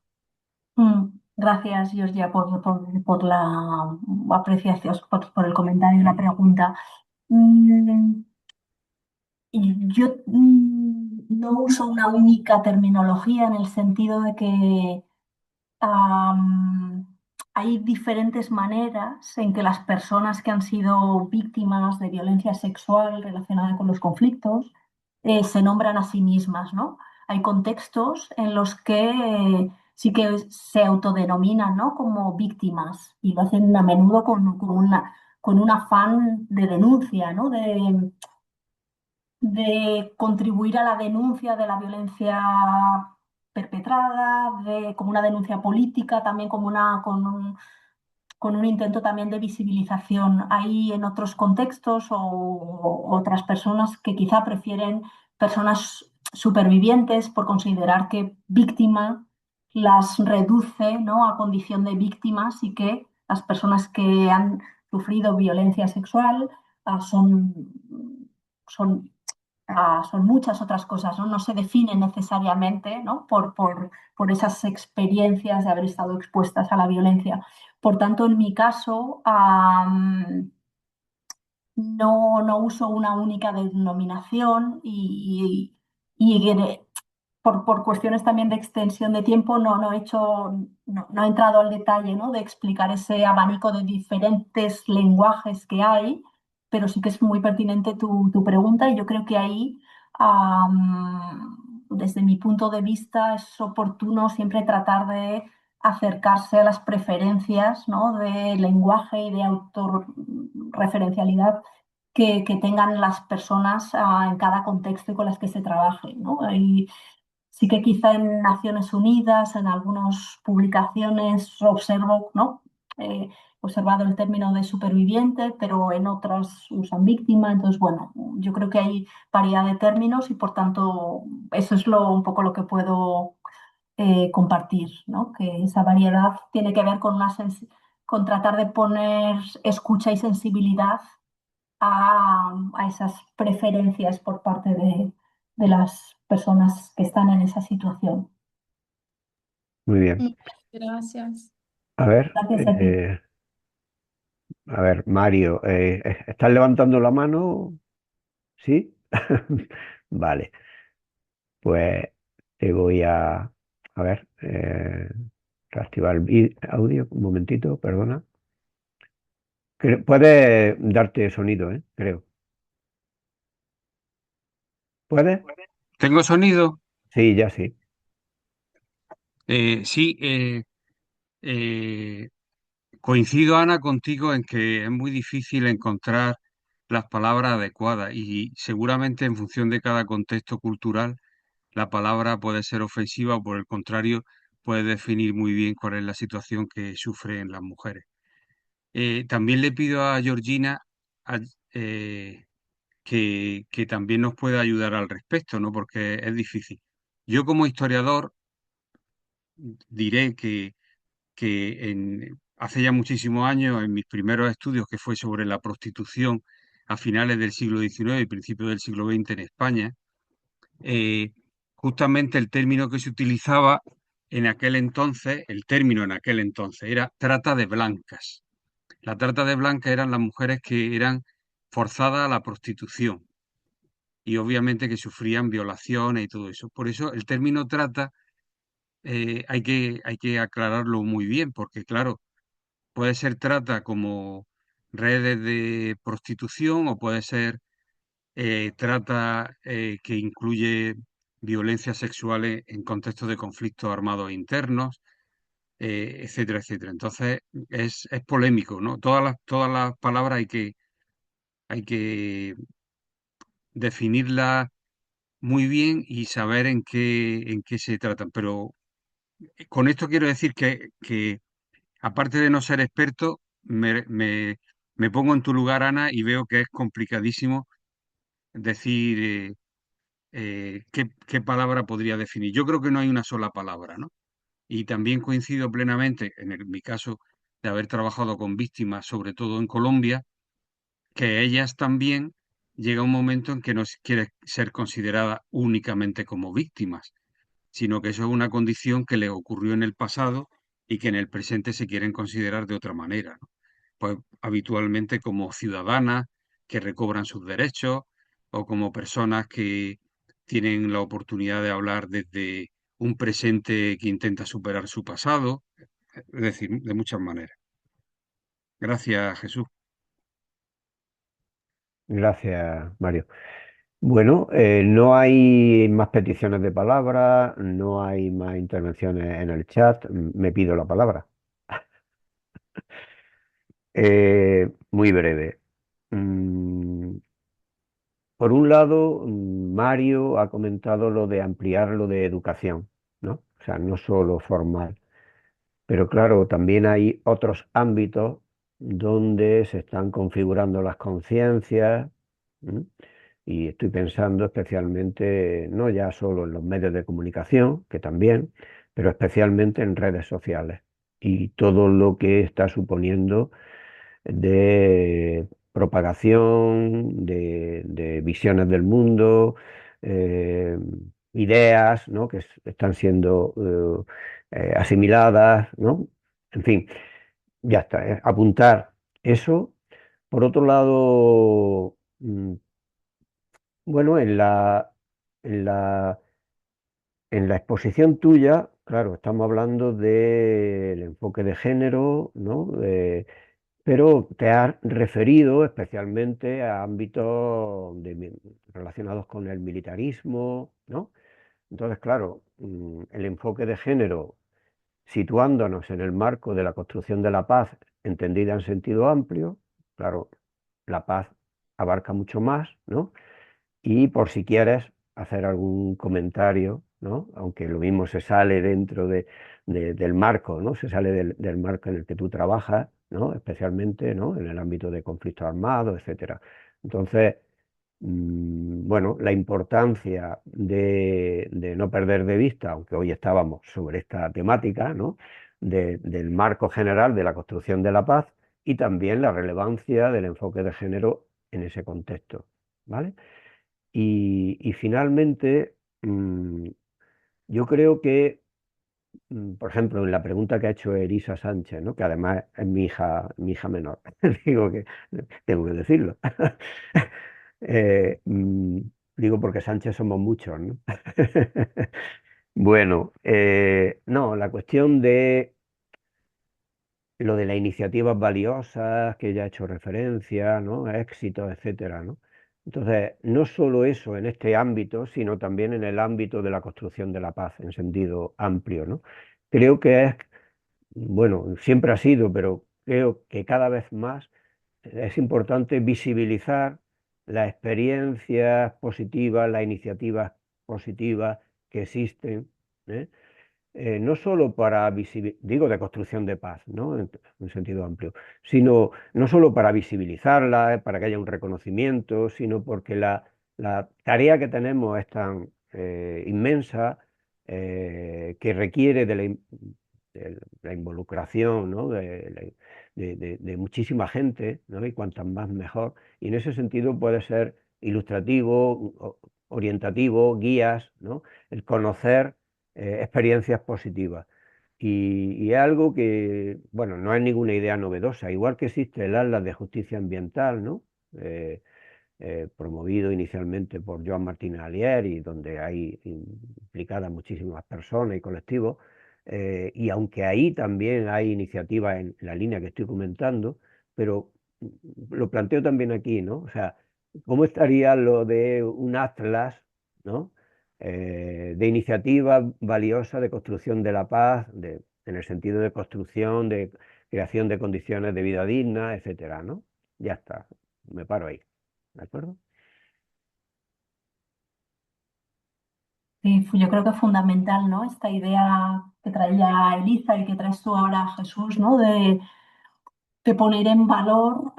Gracias, Georgia, por la apreciación, por el comentario y la pregunta. Mm, Y yo no uso una única terminología en el sentido de que am, hay diferentes maneras en que las personas que han sido víctimas de violencia sexual relacionada con los conflictos se nombran a sí mismas, ¿no? Hay contextos en los que sí que se autodenominan, ¿no? Como víctimas y lo hacen a menudo con un afán de denuncia, ¿no? De contribuir a la denuncia de la violencia perpetrada, como una denuncia política, también con un intento también de visibilización. Hay en otros contextos o otras personas que quizá prefieren personas supervivientes por considerar que víctima las reduce, ¿no? A condición de víctimas y que las personas que han sufrido violencia sexual son, son son muchas otras cosas, ¿no? No se definen necesariamente, ¿no? Por esas experiencias de haber estado expuestas a la violencia. Por tanto, en mi caso, no uso una única denominación y por cuestiones también de extensión de tiempo no he entrado al detalle, ¿no? De explicar ese abanico de diferentes lenguajes que hay, pero sí que es muy pertinente tu pregunta y yo creo que ahí, desde mi punto de vista, es oportuno siempre tratar de acercarse a las preferencias, ¿no? De lenguaje y de autorreferencialidad que tengan las personas en cada contexto y con las que se trabaje, ¿no? Sí que quizá en Naciones Unidas, en algunas publicaciones observo, ¿no? He observado el término de superviviente, pero en otras usan víctima. Entonces, bueno, yo creo que hay variedad de términos y por tanto eso es un poco lo que puedo compartir, ¿no? Que esa variedad tiene que ver con tratar de poner escucha y sensibilidad a esas preferencias por parte de las personas que están en esa situación. Muy bien. Muchas gracias. A ver, Gracias a ti. Mario, ¿estás levantando la mano? ¿Sí? Vale, pues te voy a ver, reactivar el audio, un momentito, perdona. Puedes darte sonido, creo. ¿Puedes? ¿Tengo sonido? Sí, ya sí. Sí, eh, coincido, Ana, contigo en que es muy difícil encontrar las palabras adecuadas y seguramente en función de cada contexto cultural la palabra puede ser ofensiva o por el contrario puede definir muy bien cuál es la situación que sufren las mujeres. También le pido a Georgina a- eh, que también nos pueda ayudar al respecto, ¿no? Porque es difícil. Yo como historiador diré que hace ya muchísimos años, en mis primeros estudios, que fue sobre la prostitución a finales del siglo XIX y principios del siglo XX en España, eh, justamente el término que se utilizaba en aquel entonces, el término en aquel entonces, era trata de blancas. La trata de blancas eran las mujeres que eran forzadas a la prostitución y obviamente que sufrían violaciones y todo eso. Por eso el término trata hay que aclararlo muy bien, porque claro, puede ser trata como redes de prostitución o puede ser trata que incluye violencias sexuales en contextos de conflictos armados internos, etcétera, etcétera. Entonces es polémico, ¿no? Todas las palabras hay que definirlas muy bien y saber en qué se tratan. Pero con esto quiero decir que aparte de no ser experto, me pongo en tu lugar, Ana, y veo que es complicadísimo decir qué palabra podría definir. Yo creo que no hay una sola palabra, ¿no? Y también coincido plenamente, mi caso, de haber trabajado con víctimas, sobre todo en Colombia, que ellas también llega un momento en que no quieren ser consideradas únicamente como víctimas, sino que eso es una condición que les ocurrió en el pasado y que en el presente se quieren considerar de otra manera, ¿no? Pues habitualmente como ciudadanas que recobran sus derechos o como personas que tienen la oportunidad de hablar desde un presente que intenta superar su pasado, es decir, de muchas maneras. Gracias, Jesús. Gracias, Mario. Bueno, no hay más peticiones de palabra, no hay más intervenciones en el chat. Me pido la palabra. Muy breve. Mm, por un lado, Mario ha comentado lo de ampliar lo de educación, ¿no? O sea, no solo formal. Pero claro, también hay otros ámbitos donde se están configurando las conciencias. ¿M? Y estoy pensando especialmente, no ya solo en los medios de comunicación, que también, pero especialmente en redes sociales y todo lo que está suponiendo de propagación, de visiones del mundo, eh, ideas, ¿no? Que están siendo asimiladas, ¿no? En fin, ya está, apuntar eso. Por otro lado, bueno, en la, en la exposición tuya, claro, estamos hablando del enfoque de género, ¿no? Pero te has referido especialmente a ámbitos relacionados con el militarismo, ¿no? Entonces, claro, el enfoque de género, situándonos en el marco de la construcción de la paz, entendida en sentido amplio, claro, la paz abarca mucho más, ¿no? Y por si quieres hacer algún comentario, ¿no? Aunque lo mismo se sale dentro del marco, ¿no? Se sale del marco en el que tú trabajas, ¿no? Especialmente, ¿no? En el ámbito de conflictos armados, etcétera. Entonces, bueno, la importancia de no perder de vista, aunque hoy estábamos sobre esta temática, ¿no? Del marco general de la construcción de la paz y también la relevancia del enfoque de género en ese contexto, ¿vale? Y finalmente, yo creo que, por ejemplo, en la pregunta que ha hecho Elisa Sánchez, ¿no? Que además es mi hija menor, digo que tengo que decirlo. Eh, mm, Digo porque Sánchez somos muchos, ¿no? Bueno, no, la cuestión de lo de las iniciativas valiosas, que ya he hecho referencia, ¿no? Éxitos, etcétera, ¿no? Entonces, no solo eso en este ámbito, sino también en el ámbito de la construcción de la paz en sentido amplio, ¿no? Creo que es, bueno, siempre ha sido, pero creo que cada vez más es importante visibilizar las experiencias positivas, las iniciativas positivas que existen, ¿eh? No solo para digo de construcción de paz, ¿no? En sentido amplio, sino no solo para visibilizarla, para que haya un reconocimiento, sino porque la tarea que tenemos es tan inmensa, que requiere de la involucración, ¿no? De muchísima gente, ¿no? Y cuantas más mejor. Y en ese sentido puede ser ilustrativo, orientativo, guías, ¿no? El conocer experiencias positivas. Y es algo que, bueno, no es ninguna idea novedosa, igual que existe el Atlas de Justicia Ambiental, ¿no? Eh, Promovido inicialmente por Joan Martínez Alier y donde hay implicadas muchísimas personas y colectivos. Y aunque ahí también hay iniciativas en la línea que estoy comentando, pero lo planteo también aquí, ¿no? O sea, ¿cómo estaría lo de un atlas, ¿no? De iniciativas valiosas de construcción de la paz, en el sentido de construcción, de creación de condiciones de vida digna, etcétera, ¿no? Ya está, me paro ahí. ¿De acuerdo? Sí, yo creo que es fundamental, ¿no? Esta idea que traía Elisa y que traes tú ahora, Jesús, ¿no? De poner en valor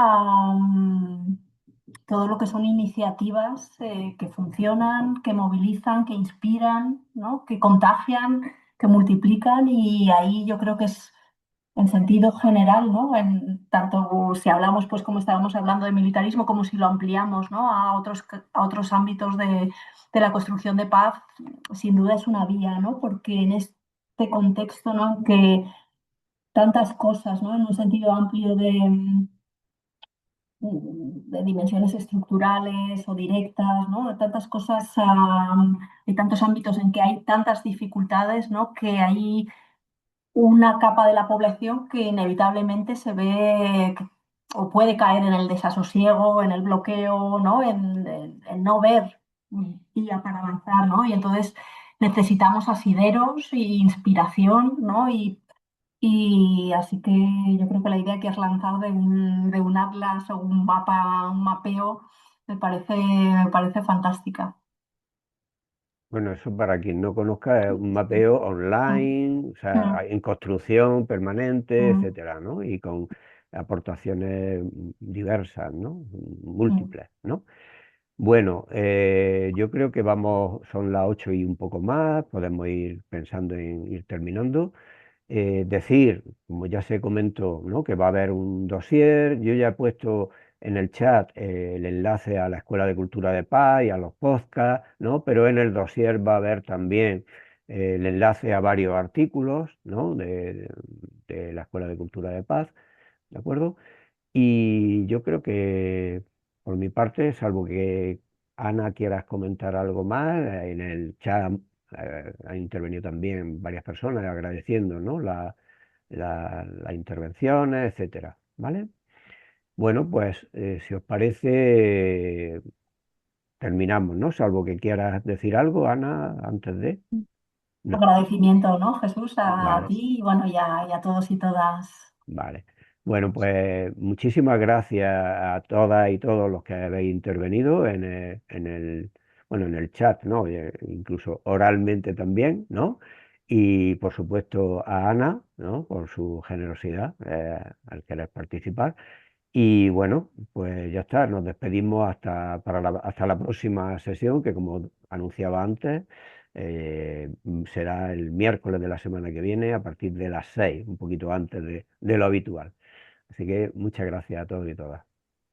todo lo que son iniciativas que funcionan, que movilizan, que inspiran, ¿no? Que contagian, que multiplican y ahí yo creo que es en sentido general, ¿no? En tanto si hablamos, pues como estábamos hablando de militarismo, como si lo ampliamos, ¿no? A otros ámbitos de la construcción de paz, sin duda es una vía, ¿no? Porque en este contexto, ¿no? Que tantas cosas, ¿no? En un sentido amplio de dimensiones estructurales o directas, ¿no? De tantas cosas, hay tantos ámbitos en que hay tantas dificultades, ¿no? Que hay una capa de la población que inevitablemente se ve o puede caer en el desasosiego, en el bloqueo, ¿no? En no ver vía para avanzar, ¿no? Y entonces necesitamos asideros e inspiración, ¿no? Y así que yo creo que la idea que has lanzado de un atlas o un mapa, un mapeo, me parece fantástica. Bueno, eso para quien no conozca es un mapeo Mm, online, o sea, mm, en construcción permanente, mm, etcétera, ¿no? Y con aportaciones diversas, ¿no? mm. Múltiples, ¿no? Bueno, yo creo que son las 8 y un poco más, podemos ir pensando en ir terminando. Decir, como ya se comentó, ¿no? Que va a haber un dossier. Yo ya he puesto en el chat el enlace a la Escuela de Cultura de Paz y a los podcasts, ¿no? Pero en el dossier va a haber también el enlace a varios artículos, ¿no? De la Escuela de Cultura de Paz, ¿de acuerdo? Y yo creo que por mi parte, salvo que Ana quieras comentar algo más, en el chat han intervenido también varias personas agradeciendo, ¿no? Las intervenciones, etcétera, ¿vale? Bueno, pues si os parece, terminamos, ¿no? Salvo que quieras decir algo, Ana, antes de... No, Agradecimiento, ¿no, Jesús? A vale. ti y bueno, y a todos y todas. Vale. Bueno, pues muchísimas gracias a todas y todos los que habéis intervenido bueno, en el chat, ¿no? Incluso oralmente también, ¿no? Y por supuesto a Ana, ¿no? Por su generosidad al querer participar. Y bueno, pues ya está, nos despedimos hasta la próxima sesión, que como anunciaba antes, será el miércoles de la semana que viene a partir de las 6, un poquito antes de lo habitual. Así que muchas gracias a todos y todas.